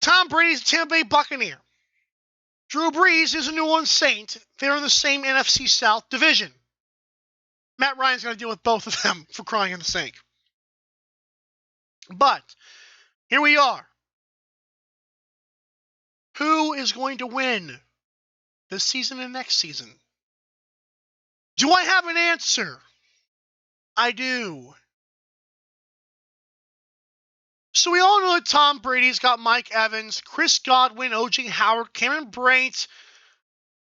Tom Brady's a Tampa Bay Buccaneer. Drew Brees is a New Orleans Saint. They're in the same NFC South division. Matt Ryan's got to deal with both of them, for crying in the sake. But here we are. Who is going to win this season and next season? Do I have an answer? I do. So we all know that Tom Brady's got Mike Evans, Chris Godwin, O.J. Howard, Cameron Brate,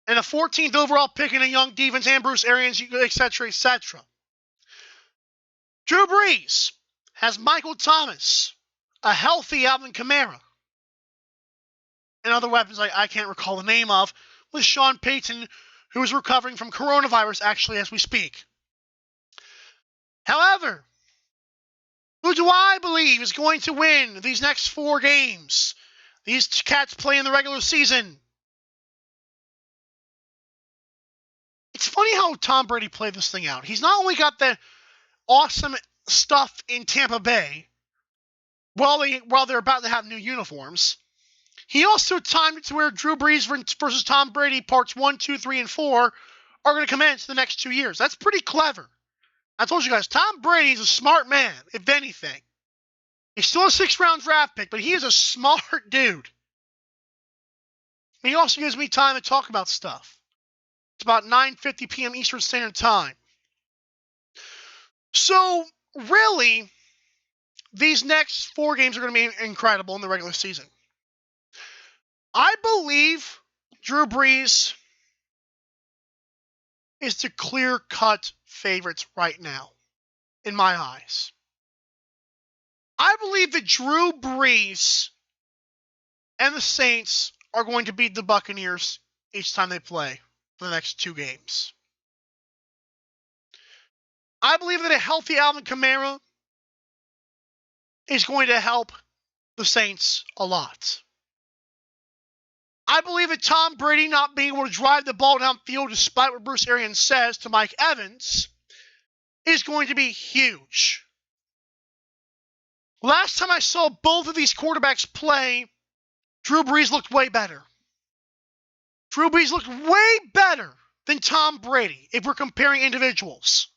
and a 14th overall pick in a young defense, and Bruce Arians, etc., etc. Drew Brees has Michael Thomas, a healthy Alvin Kamara, and other weapons I can't recall the name of, with Sean Payton, who is recovering from coronavirus actually as we speak. However, who do I believe is going to win these next 4 games? These cats play in the regular season. It's funny how Tom Brady played this thing out. He's not only got the awesome stuff in Tampa Bay while they're about to have new uniforms, he also timed it to where Drew Brees versus Tom Brady parts 1, 2, 3, and 4 are going to commence the next 2 years. That's pretty clever. I told you guys, Tom Brady's a smart man, if anything. He's still a 6th-round draft pick, but he is a smart dude. And he also gives me time to talk about stuff. It's about 9:50 p.m. Eastern Standard Time. So, really, these next 4 games are going to be incredible in the regular season. I believe Drew Brees is the clear-cut favorite right now, in my eyes. I believe that Drew Brees and the Saints are going to beat the Buccaneers each time they play for the next 2 games. I believe that a healthy Alvin Kamara is going to help the Saints a lot. I believe that Tom Brady not being able to drive the ball downfield, despite what Bruce Arians says to Mike Evans, is going to be huge. Last time I saw both of these quarterbacks play, Drew Brees looked way better. Drew Brees looked way better than Tom Brady if we're comparing individuals.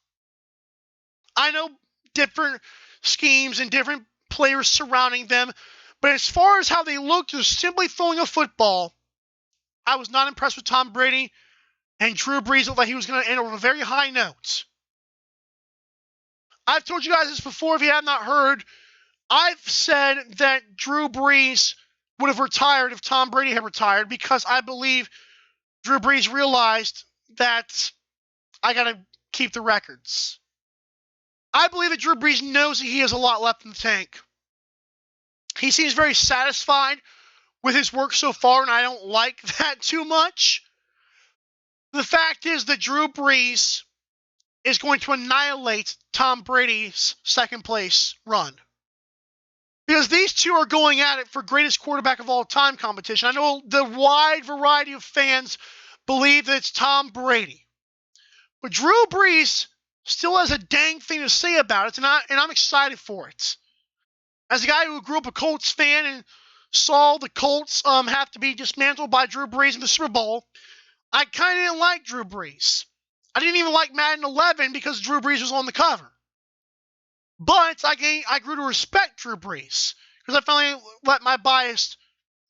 I know different schemes and different players surrounding them, but as far as how they looked just simply throwing a football, I was not impressed with Tom Brady, and Drew Brees looked like he was going to end on a very high note. I've told you guys this before if you have not heard. I've said that Drew Brees would have retired if Tom Brady had retired because I believe Drew Brees realized that I got to keep the records. I believe that Drew Brees knows that he has a lot left in the tank. He seems very satisfied with his work so far, and I don't like that too much. The fact is that Drew Brees is going to annihilate Tom Brady's second place run. Because these two are going at it for greatest quarterback of all time competition. I know the wide variety of fans believe that it's Tom Brady. But Drew Brees still has a dang thing to say about it, and I'm excited for it. As a guy who grew up a Colts fan and saw the Colts have to be dismantled by Drew Brees in the Super Bowl, I kind of didn't like Drew Brees. I didn't even like Madden 11 because Drew Brees was on the cover. But I grew to respect Drew Brees because I finally let my bias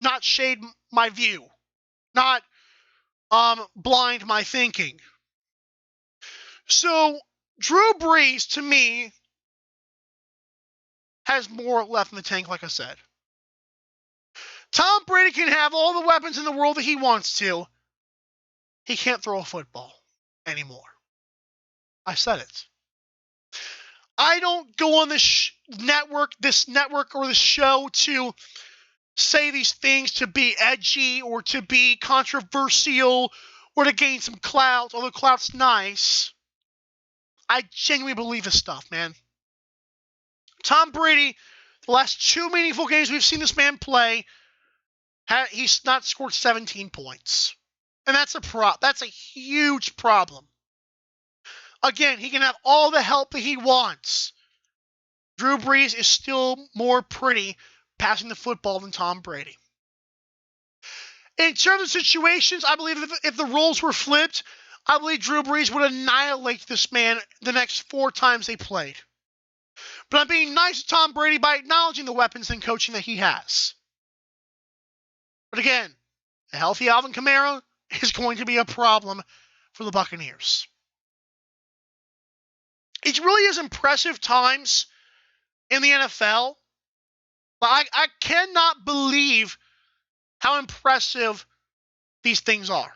not shade my view, not blind my thinking. So Drew Brees, to me, has more left in the tank, like I said. Tom Brady can have all the weapons in the world that he wants to. He can't throw a football anymore. I said it. I don't go on this network or this show to say these things to be edgy or to be controversial or to gain some clout, although clout's nice. I genuinely believe this stuff, man. Tom Brady, the last 2 meaningful games we've seen this man play, he's not scored 17 points. And that's a huge problem. Again, he can have all the help that he wants. Drew Brees is still more pretty passing the football than Tom Brady. In terms of situations, I believe if the roles were flipped, I believe Drew Brees would annihilate this man the next 4 times they played. But I'm being nice to Tom Brady by acknowledging the weapons and coaching that he has. But again, a healthy Alvin Kamara is going to be a problem for the Buccaneers. It really is impressive times in the NFL. But I cannot believe how impressive these things are.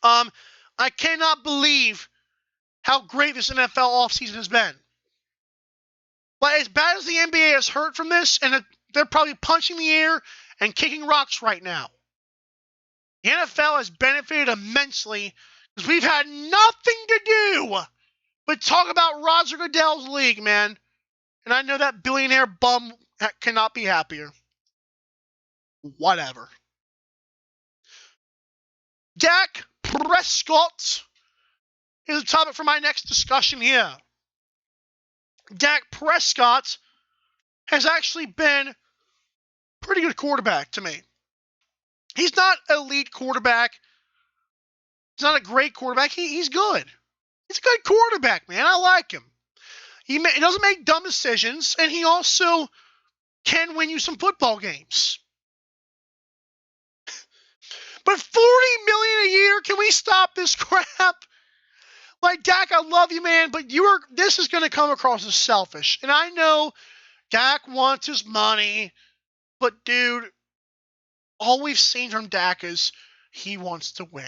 I cannot believe how great this NFL offseason has been. But as bad as the NBA has hurt from this, and they're probably punching the air and kicking rocks right now, the NFL has benefited immensely because we've had nothing to do but talk about Roger Goodell's league, man. And I know that billionaire bum cannot be happier. Whatever. Dak Prescott is the topic for my next discussion here. Dak Prescott has actually been a pretty good quarterback to me. He's not elite quarterback. He's not a great quarterback. He's good. He's a good quarterback, man. I like him. He doesn't make dumb decisions, and he also can win you some football games. But $40 million a year, can we stop this crap? Like, Dak, I love you, man, but this is going to come across as selfish. And I know Dak wants his money, but dude, all we've seen from Dak is he wants to win.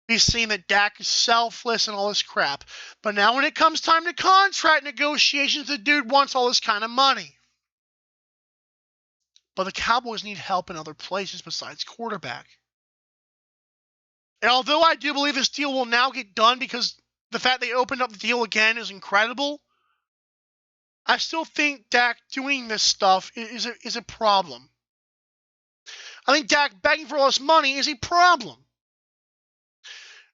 We've seen that Dak is selfless and all this crap. But now when it comes time to contract negotiations, the dude wants all this kind of money. But the Cowboys need help in other places besides quarterback. And although I do believe this deal will now get done because the fact they opened up the deal again is incredible, I still think Dak doing this stuff is a problem. I think Dak begging for all this money is a problem.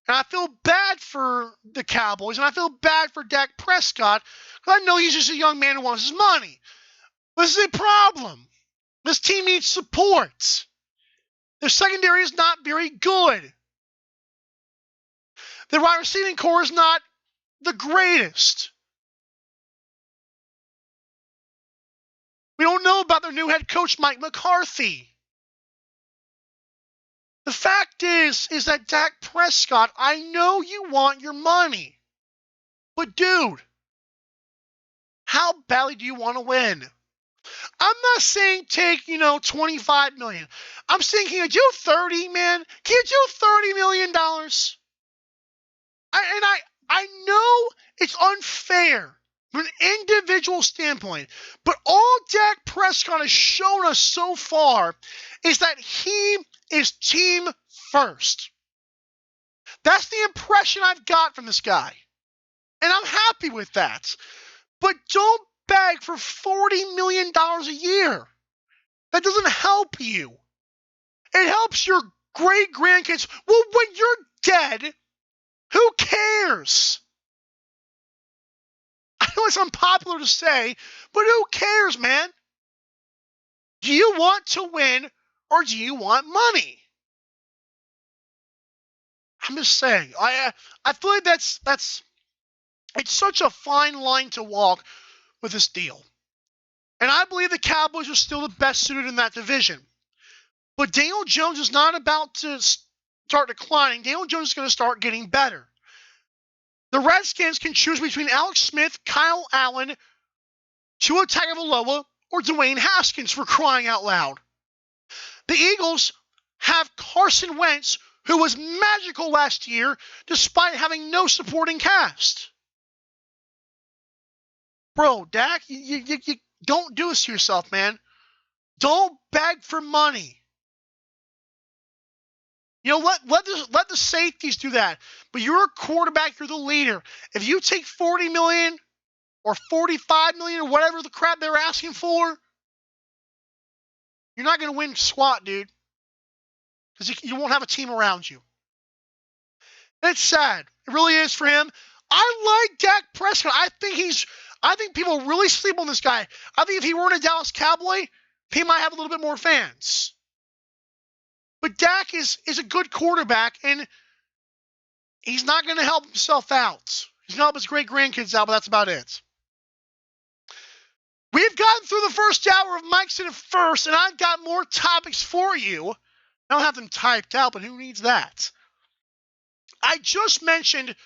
And I feel bad for the Cowboys, and I feel bad for Dak Prescott, because I know he's just a young man who wants his money. This is a problem. This team needs support. Their secondary is not very good. Their wide receiving core is not the greatest. We don't know about their new head coach, Mike McCarthy. The fact is that Dak Prescott, I know you want your money. But dude, how badly do you want to win? I'm not saying take, $25 million. I'm saying, can you do 30, man? Can you do $30 million? I know it's unfair from an individual standpoint, but all Dak Prescott has shown us so far is that he is team first. That's the impression I've got from this guy. And I'm happy with that. But don't beg for $40 million a year. That doesn't help you. It helps your great-grandkids. Well, when you're dead, who cares? I know it's unpopular to say, but who cares, man? Do you want to win or do you want money? I'm just saying. I feel like that's it's such a fine line to walk with this deal. And I believe the Cowboys are still the best suited in that division. But Daniel Jones is not about to start declining. Daniel Jones is going to start getting better. The Redskins can choose between Alex Smith, Kyle Allen, Tua Tagovailoa, or Dwayne Haskins, for crying out loud. The Eagles have Carson Wentz, who was magical last year despite having no supporting cast. Bro, Dak, you don't do this to yourself, man. Don't beg for money. Let the safeties do that. But you're a quarterback, you're the leader. If you take $40 million or $45 million or whatever the crap they're asking for, you're not going to win squat, dude. Because you won't have a team around you. It's sad. It really is for him. I like Dak Prescott. I think people really sleep on this guy. I think if he weren't a Dallas Cowboy, he might have a little bit more fans. But Dak is a good quarterback, and he's not going to help himself out. He's going to help his great-grandkids out, but that's about it. We've gotten through the first hour of Mike Said It First, and I've got more topics for you. I don't have them typed out, but who needs that? I just mentioned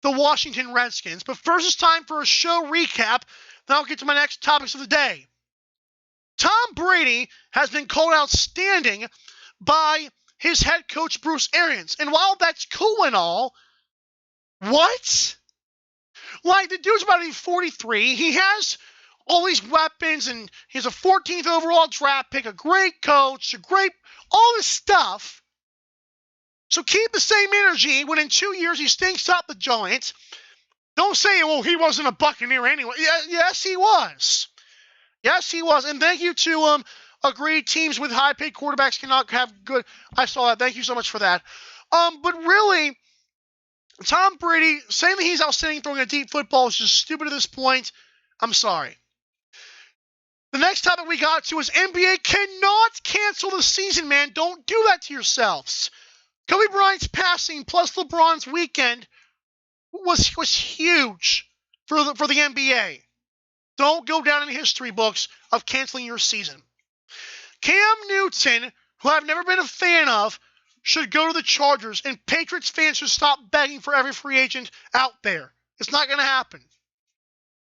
the Washington Redskins, but first it's time for a show recap, then I'll get to my next topics of the day. Tom Brady has been called outstanding by his head coach, Bruce Arians. And while that's cool and all, what? Like, the dude's about to be 43. He has all these weapons, and he's a 14th overall draft pick, a great coach, all this stuff. So keep the same energy when in 2 years he stinks up the joint. Don't say, well, he wasn't a Buccaneer anyway. Yes, he was. Yes, he was. And thank you to agreed teams with high-paid quarterbacks cannot have good. I saw that. Thank you so much for that. But really, Tom Brady, saying that he's outstanding throwing a deep football is just stupid at this point. I'm sorry. The next topic we got to is NBA cannot cancel the season, man. Don't do that to yourselves. Kobe Bryant's passing plus LeBron's weekend was huge for the NBA. Don't go down in history books of canceling your season. Cam Newton, who I've never been a fan of, should go to the Chargers, and Patriots fans should stop begging for every free agent out there. It's not going to happen.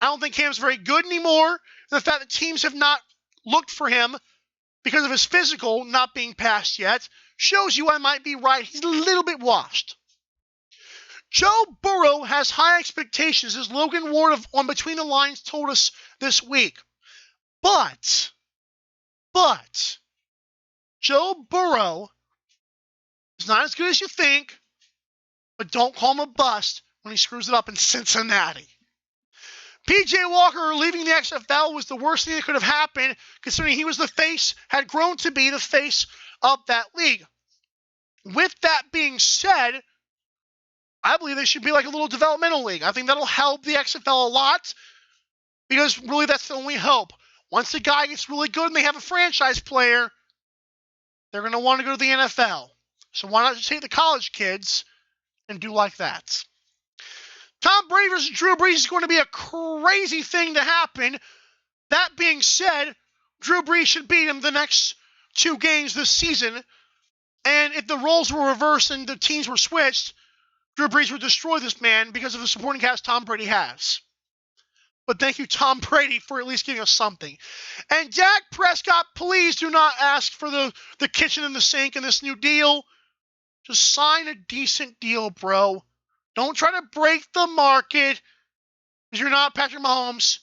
I don't think Cam's very good anymore. The fact that teams have not looked for him because of his physical not being passed yet, shows you I might be right. He's a little bit washed. Joe Burrow has high expectations, as Logan Ward on Between the Lines told us this week. But, Joe Burrow is not as good as you think, but don't call him a bust when he screws it up in Cincinnati. P.J. Walker leaving the XFL was the worst thing that could have happened, considering he was had grown to be the face of that league. With that being said, I believe they should be like a little developmental league. I think that'll help the XFL a lot, because really that's the only hope. Once the guy gets really good and they have a franchise player, they're going to want to go to the NFL. So why not just take the college kids and do like that? Tom Brady versus Drew Brees is going to be a crazy thing to happen. That being said, Drew Brees should beat him the next 2 games this season. And if the roles were reversed and the teams were switched, Drew Brees would destroy this man because of the supporting cast Tom Brady has. But thank you, Tom Brady, for at least giving us something. And Dak Prescott, please do not ask for the kitchen and the sink in this new deal. Just sign a decent deal, bro. Don't try to break the market, because you're not Patrick Mahomes.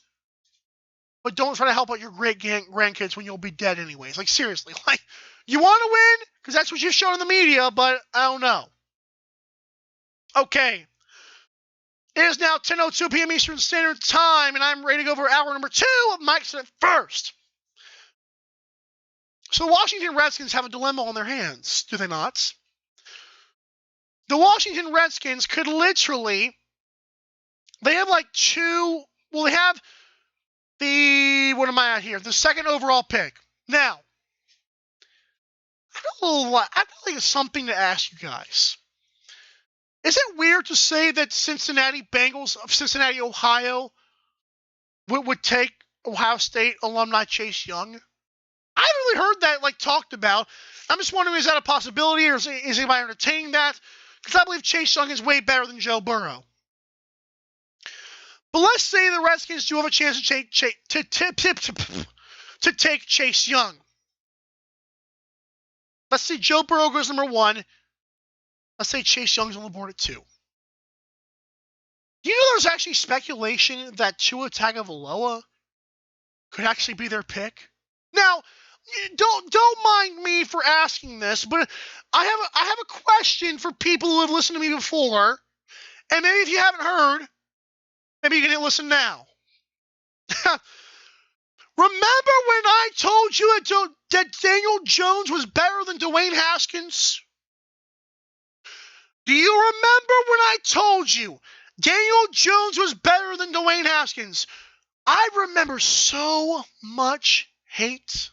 But don't try to help out your great grandkids when you'll be dead anyways. Like, seriously. Like, you want to win? Because that's what you've shown in the media, but I don't know. Okay. It is now 10:02 p.m. Eastern Standard Time, and I'm ready to go over hour number 2 of Mike's At First. So the Washington Redskins have a dilemma on their hands, do they not? The Washington Redskins could literally, they have they have what am I at here? The 2nd overall pick. Now, I've got like something to ask you guys. Is it weird to say that Cincinnati Bengals of Cincinnati, Ohio would take Ohio State alumni Chase Young? I haven't really heard that talked about. I'm just wondering, is that a possibility, or is anybody entertaining that? Because I believe Chase Young is way better than Joe Burrow. But let's say the Redskins do have a chance to take Chase Young. Let's say Joe Burrow goes number 1. Let's say Chase Young's on the board at 2. Do you know there's actually speculation that Tua Tagovailoa could actually be their pick? Now, don't mind me for asking this, but I have a question for people who have listened to me before, and maybe if you haven't heard, maybe you can listen now. Remember when I told you that Daniel Jones was better than Dwayne Haskins? Do you remember when I told you Daniel Jones was better than Dwayne Haskins? I remember so much hate.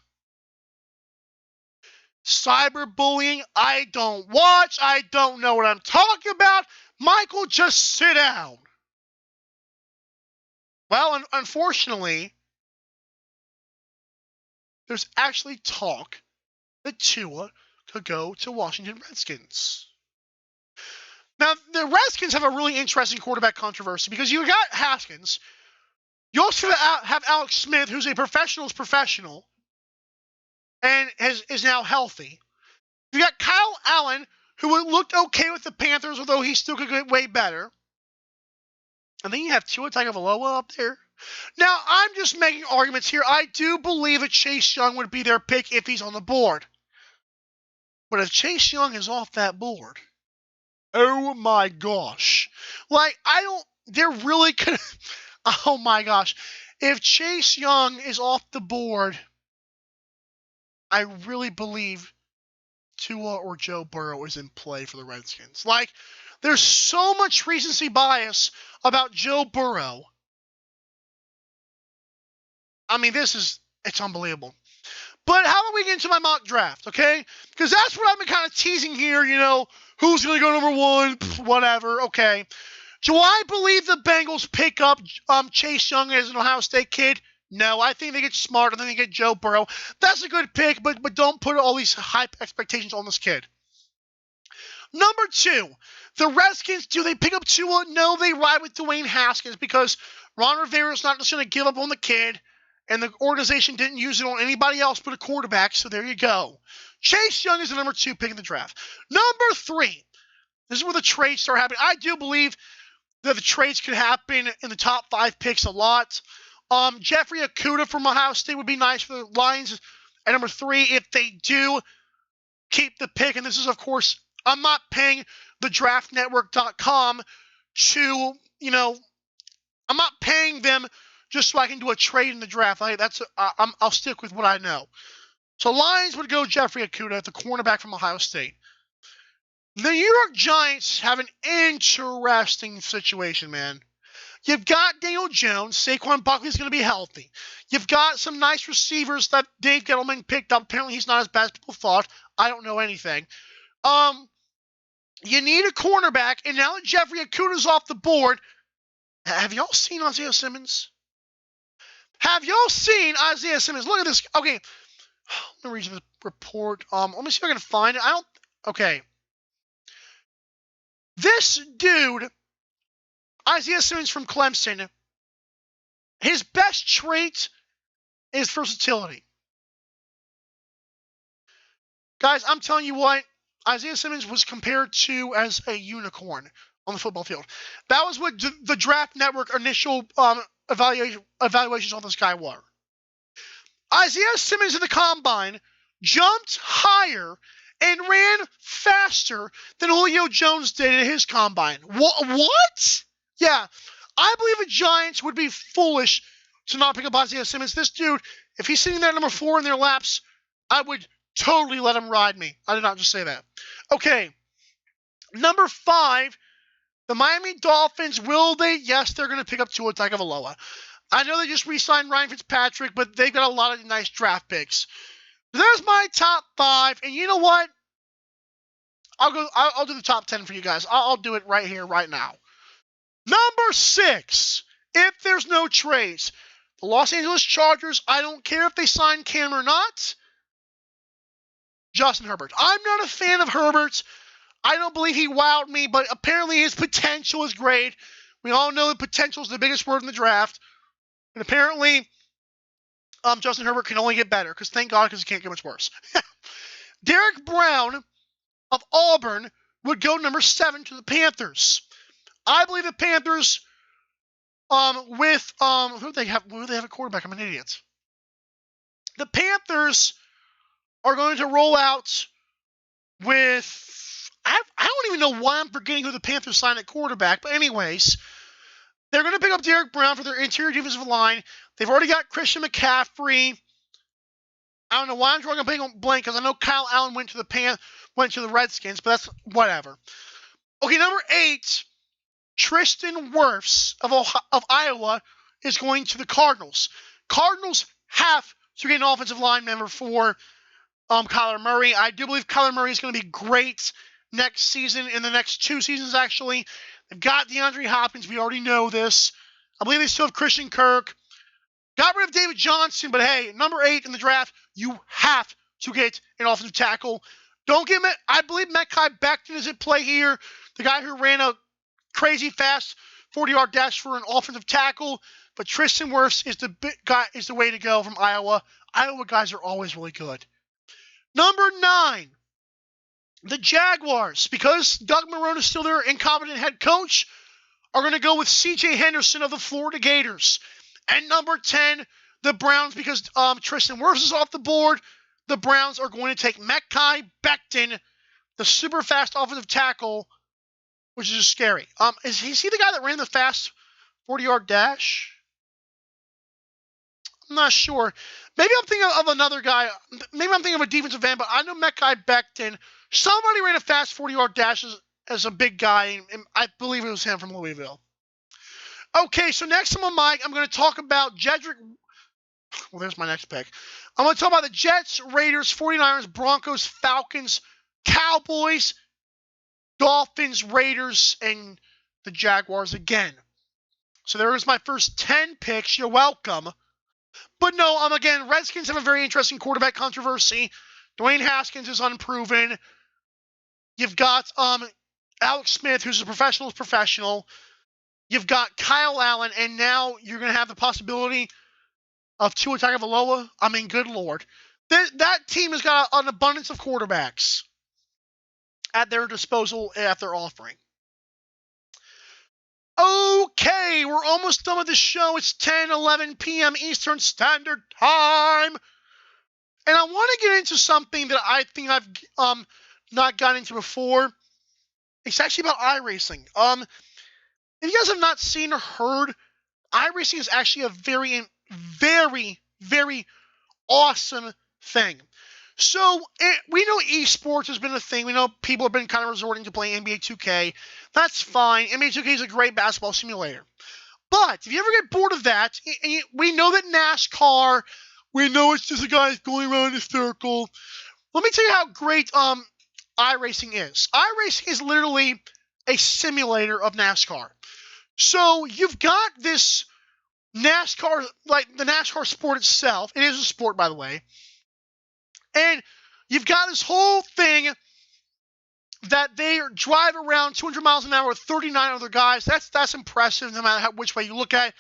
Cyberbullying, I don't watch, I don't know what I'm talking about. Michael, just sit down. Well, unfortunately, there's actually talk that Tua could go to Washington Redskins. Now, the Redskins have a really interesting quarterback controversy, because you got Haskins. You also have Alex Smith, who's a professional's professional, and is now healthy. You got Kyle Allen, who looked okay with the Panthers, although he still could get way better. And then you have Tua Tagovailoa up there. Now, I'm just making arguments here. I do believe that Chase Young would be their pick if he's on the board. But if Chase Young is off that board, oh my gosh. They're really gonna, oh my gosh. If Chase Young is off the board, I really believe Tua or Joe Burrow is in play for the Redskins. There's so much recency bias about Joe Burrow. I mean, it's unbelievable. But how about we get into my mock draft, okay? Because that's what I've been kind of teasing here, who's going to go number 1, whatever, okay. Do I believe the Bengals pick up Chase Young as an Ohio State kid? No, I think they get smart. I think they get Joe Burrow. That's a good pick, but don't put all these hype expectations on this kid. Number 2, the Redskins, do they pick up Tua? No, they ride with Dwayne Haskins, because Ron Rivera's not just going to give up on the kid, and the organization didn't use it on anybody else but a quarterback, so there you go. Chase Young is the number 2 pick in the draft. Number 3, this is where the trades start happening. I do believe that the trades could happen in the top 5 picks a lot. Jeffrey Okudah from Ohio State would be nice for the Lions at number 3 if they do keep the pick. And this is, of course, I'm not paying the draftnetwork.com to, I'm not paying them just so I can do a trade in the draft. I'll stick with what I know. So Lions would go Jeffrey Okudah, the cornerback from Ohio State. The New York Giants have an interesting situation, man. You've got Daniel Jones. Saquon Barkley's going to be healthy. You've got some nice receivers that Dave Gettleman picked up. Apparently he's not as bad as people thought. I don't know anything. You need a cornerback, and now that Jeffrey Okudah's off the board, have y'all seen Isaiah Simmons? Have y'all seen Isaiah Simmons? Look at this. Okay. Let me read the report. Let me see if I can find it. Okay. This dude, Isaiah Simmons from Clemson, his best trait is versatility. Guys, I'm telling you what, Isaiah Simmons was compared to as a unicorn on the football field. That was what the Draft Network initial evaluations on this guy were. Isaiah Simmons in the combine jumped higher and ran faster than Julio Jones did in his combine. What? Yeah, I believe the Giants would be foolish to not pick up Isaiah Simmons. This dude, if he's sitting there at number 4 in their laps, I would totally let him ride me. I did not just say that. Okay, number 5, the Miami Dolphins, will they? Yes, they're going to pick up Tua Tagovailoa. I know they just re-signed Ryan Fitzpatrick, but they've got a lot of nice draft picks. There's my top 5, and you know what? I'll do the top 10 for you guys. I'll do it right here, right now. Number 6, if there's no trades, the Los Angeles Chargers, I don't care if they sign Cam or not, Justin Herbert. I'm not a fan of Herbert. I don't believe he wowed me, but apparently his potential is great. We all know that potential is the biggest word in the draft. And apparently, Justin Herbert can only get better, because thank God, because he can't get much worse. Derek Brown of Auburn would go number 7 to the Panthers. I believe the Panthers, who do they have a quarterback? I'm an idiot. The Panthers are going to roll out with, I don't even know why I'm forgetting who the Panthers signed at quarterback, but anyways, they're going to pick up Derek Brown for their interior defensive line. They've already got Christian McCaffrey. I don't know why I'm drawing a blank, because I know Kyle Allen went to the Redskins, but that's whatever. Okay, number 8, Tristan Wirfs of Iowa is going to the Cardinals. Cardinals have to get an offensive line member for Kyler Murray. I do believe Kyler Murray is going to be great next season, in the next 2 seasons actually. They've got DeAndre Hopkins. We already know this. I believe they still have Christian Kirk. Got rid of David Johnson, but hey, number 8 in the draft, you have to get an offensive tackle. Don't get me. I believe Mekhi Becton is at play here. The guy who ran a crazy fast 40-yard dash for an offensive tackle. But Tristan Wirfs is the way to go from Iowa. Iowa guys are always really good. Number 9, the Jaguars, because Doug Marrone is still their incompetent head coach, are going to go with C.J. Henderson of the Florida Gators. And number 10, the Browns, because Tristan Wirfs is off the board, the Browns are going to take Mekhi Becton, the super fast offensive tackle, which is just scary. Is he the guy that ran the fast 40-yard dash? I'm not sure. Maybe I'm thinking of another guy. Maybe I'm thinking of a defensive end, but I know Mekhi Becton. Somebody ran a fast 40-yard dash as a big guy, and I believe it was him from Louisville. Okay, so next on my mic, I'm going to talk about Jedrick. Well, there's my next pick. I'm going to talk about the Jets, Raiders, 49ers, Broncos, Falcons, Cowboys, Dolphins, Raiders, and the Jaguars again. So there is my first 10 picks. You're welcome. But no, again, Redskins have a very interesting quarterback controversy. Dwayne Haskins is unproven. You've got Alex Smith, who's a professional's professional. You've got Kyle Allen, and now you're going to have the possibility of Tua Tagovailoa, I mean, good Lord. That team has got an abundance of quarterbacks at their disposal, at their offering. Okay, we're almost done with the show. It's 10:11 p.m. Eastern Standard Time. And I want to get into something that I think I've not gotten into before. It's actually about iRacing. If you guys have not seen or heard, iRacing is actually a very, very, very awesome thing. So, we know esports has been a thing. We know people have been kind of resorting to playing NBA 2K. That's fine. NBA 2K is a great basketball simulator. But if you ever get bored of that, we know that NASCAR, we know it's just a guy going around in a circle. Let me tell you how great iRacing is. iRacing is literally a simulator of NASCAR. So you've got this NASCAR, like the NASCAR sport itself. It is a sport, by the way. And you've got this whole thing that they drive around 200 miles an hour with 39 other guys. That's impressive no matter which way you look at it.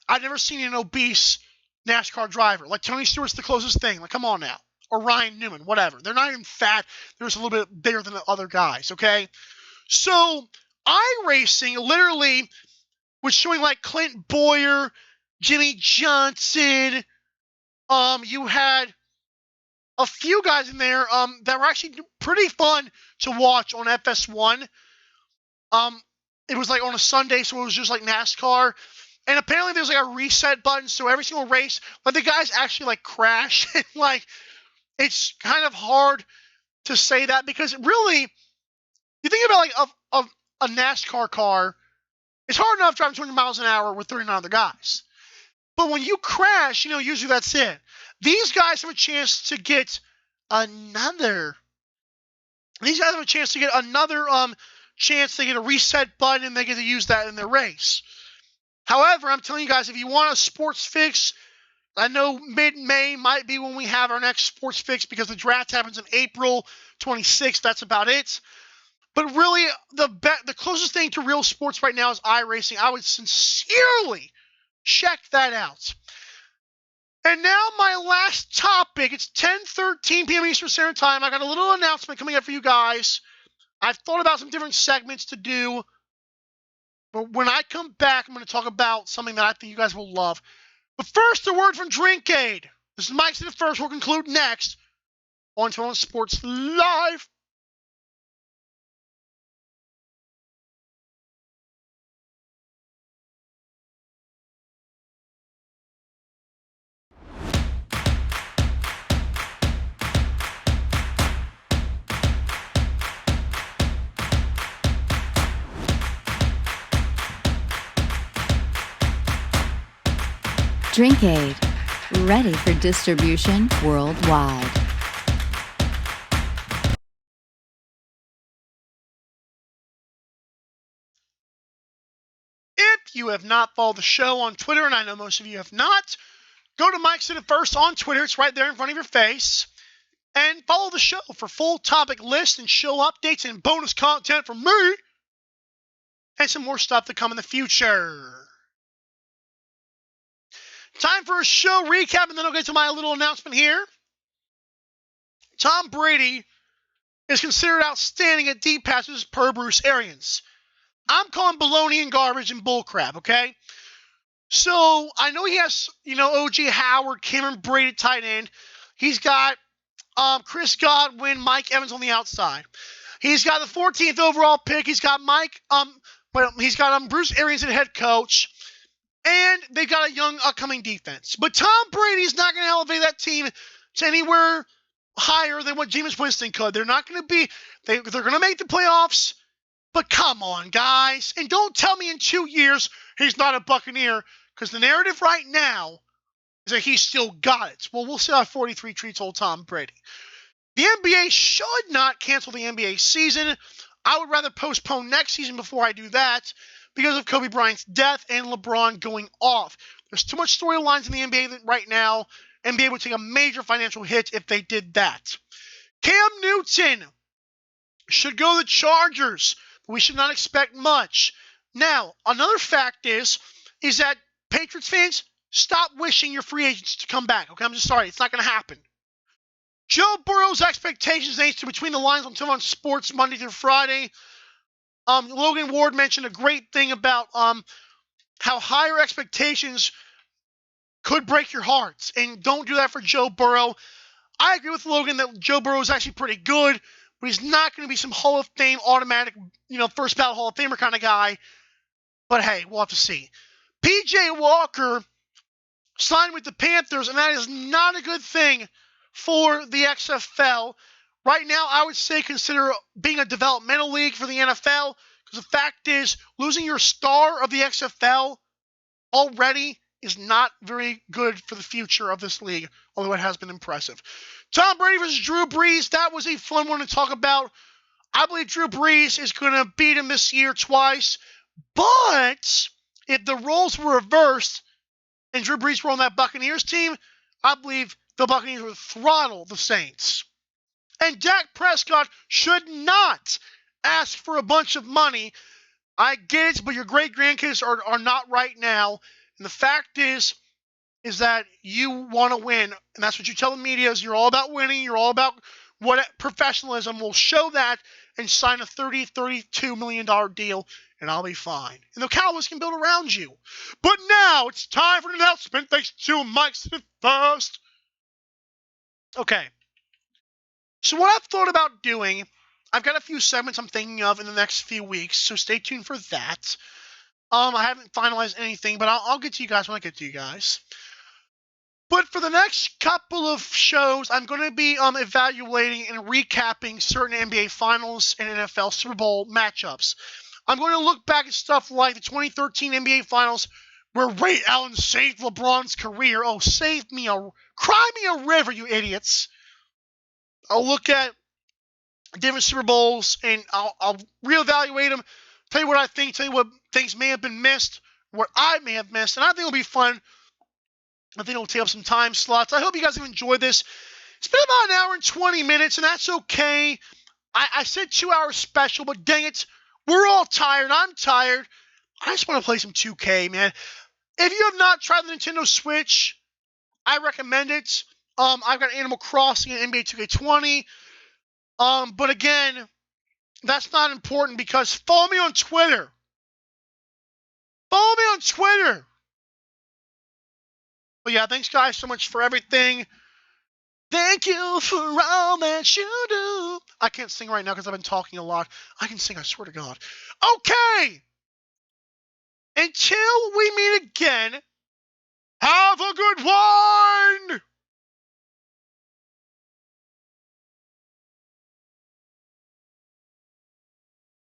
I've never seen an obese NASCAR driver. Like Tony Stewart's the closest thing. Like, come on now. Or Ryan Newman, whatever. They're not even fat. They're just a little bit bigger than the other guys, okay? So, iRacing literally was showing like Clint Boyer, Jimmy Johnson. You had a few guys in there that were actually pretty fun to watch on FS1. It was like on a Sunday, so it was just like NASCAR. And apparently there's like a reset button, so every single race, but the guys actually like crash. And like, it's kind of hard to say that because really, you think about like of a NASCAR car, it's hard enough driving 200 miles an hour with 39 other guys. But when you crash, usually that's it. These guys have a chance to get another. These guys have a chance to get another chance. They get a reset button and they get to use that in their race. However, I'm telling you guys, if you want a sports fix, I know mid-May might be when we have our next sports fix because the draft happens in April 26th. That's about it. But really, the closest thing to real sports right now is iRacing. I would sincerely check that out. And now my last topic. It's 10:13 p.m. Eastern Standard Time. I got a little announcement coming up for you guys. I've thought about some different segments to do. But when I come back, I'm going to talk about something that I think you guys will love. But first, a word from Drink Aid. This is Mike Said It First. We'll conclude next on 12 Sports Live. Drink Aid, ready for distribution worldwide. If you have not followed the show on Twitter, and I know most of you have not, go to Mike Said It First on Twitter. It's right there in front of your face. And follow the show for full topic lists and show updates and bonus content from me. And some more stuff to come in the future. Time for a show recap, and then I'll get to my little announcement here. Tom Brady is considered outstanding at deep passes per Bruce Arians. I'm calling baloney and garbage and bullcrap, okay? So, I know he has, O.J. Howard, Cameron Brady at tight end. He's got Chris Godwin, Mike Evans on the outside. He's got the 14th overall pick. He's got Bruce Arians at head coach. And they've got a young upcoming defense. But Tom Brady's not going to elevate that team to anywhere higher than what Jameis Winston could. They're not going to be – they're going to make the playoffs. But come on, guys. And don't tell me in 2 years he's not a Buccaneer because the narrative right now is that he's still got it. Well, we'll see how 43 treats old Tom Brady. The NBA should not cancel the NBA season. I would rather postpone next season before I do that. Because of Kobe Bryant's death and LeBron going off. There's too much storylines in the NBA right now. NBA would take a major financial hit if they did that. Cam Newton should go to the Chargers, but we should not expect much. Now, another fact is that Patriots fans stop wishing your free agents to come back. Okay, I'm just sorry. It's not going to happen. Joe Burrow's expectations, thanks to Between the Lines on Sports Monday through Friday. Logan Ward mentioned a great thing about how higher expectations could break your hearts. And don't do that for Joe Burrow. I agree with Logan that Joe Burrow is actually pretty good, but he's not going to be some Hall of Fame automatic, first ballot Hall of Famer kind of guy. But hey, we'll have to see. P.J. Walker signed with the Panthers, and that is not a good thing for the XFL. Right now, I would say consider being a developmental league for the NFL, because the fact is, losing your star of the XFL already is not very good for the future of this league, although it has been impressive. Tom Brady versus Drew Brees, that was a fun one to talk about. I believe Drew Brees is going to beat him this year twice, but if the roles were reversed and Drew Brees were on that Buccaneers team, I believe the Buccaneers would throttle the Saints. And Dak Prescott should not ask for a bunch of money. I get it, but your great-grandkids are not right now. And the fact is that you want to win. And that's what you tell the media is you're all about winning. You're all about what professionalism. Will show that and sign a $32 million deal, and I'll be fine. And the Cowboys can build around you. But now it's time for an announcement thanks to Mike First. Okay. So what I've thought about doing, I've got a few segments I'm thinking of in the next few weeks, so stay tuned for that. I haven't finalized anything, but I'll get to you guys when I get to you guys. But for the next couple of shows, I'm going to be evaluating and recapping certain NBA Finals and NFL Super Bowl matchups. I'm going to look back at stuff like the 2013 NBA Finals, where Ray Allen saved LeBron's career. Oh, cry me a river, you idiots. I'll look at different Super Bowls, and I'll reevaluate them, tell you what I think, tell you what things may have been missed, what I may have missed, and I think it'll be fun. I think it'll take up some time slots. I hope you guys have enjoyed this. It's been about an hour and 20 minutes, and that's okay. I said 2 hours special, but dang it, we're all tired. I'm tired. I just want to play some 2K, man. If you have not tried the Nintendo Switch, I recommend it. I've got Animal Crossing and NBA 2K20. But again, that's not important because follow me on Twitter. Follow me on Twitter. But yeah, thanks guys so much for everything. Thank you for all that you do. I can't sing right now because I've been talking a lot. I can sing, I swear to God. Okay. Until we meet again, have a good one.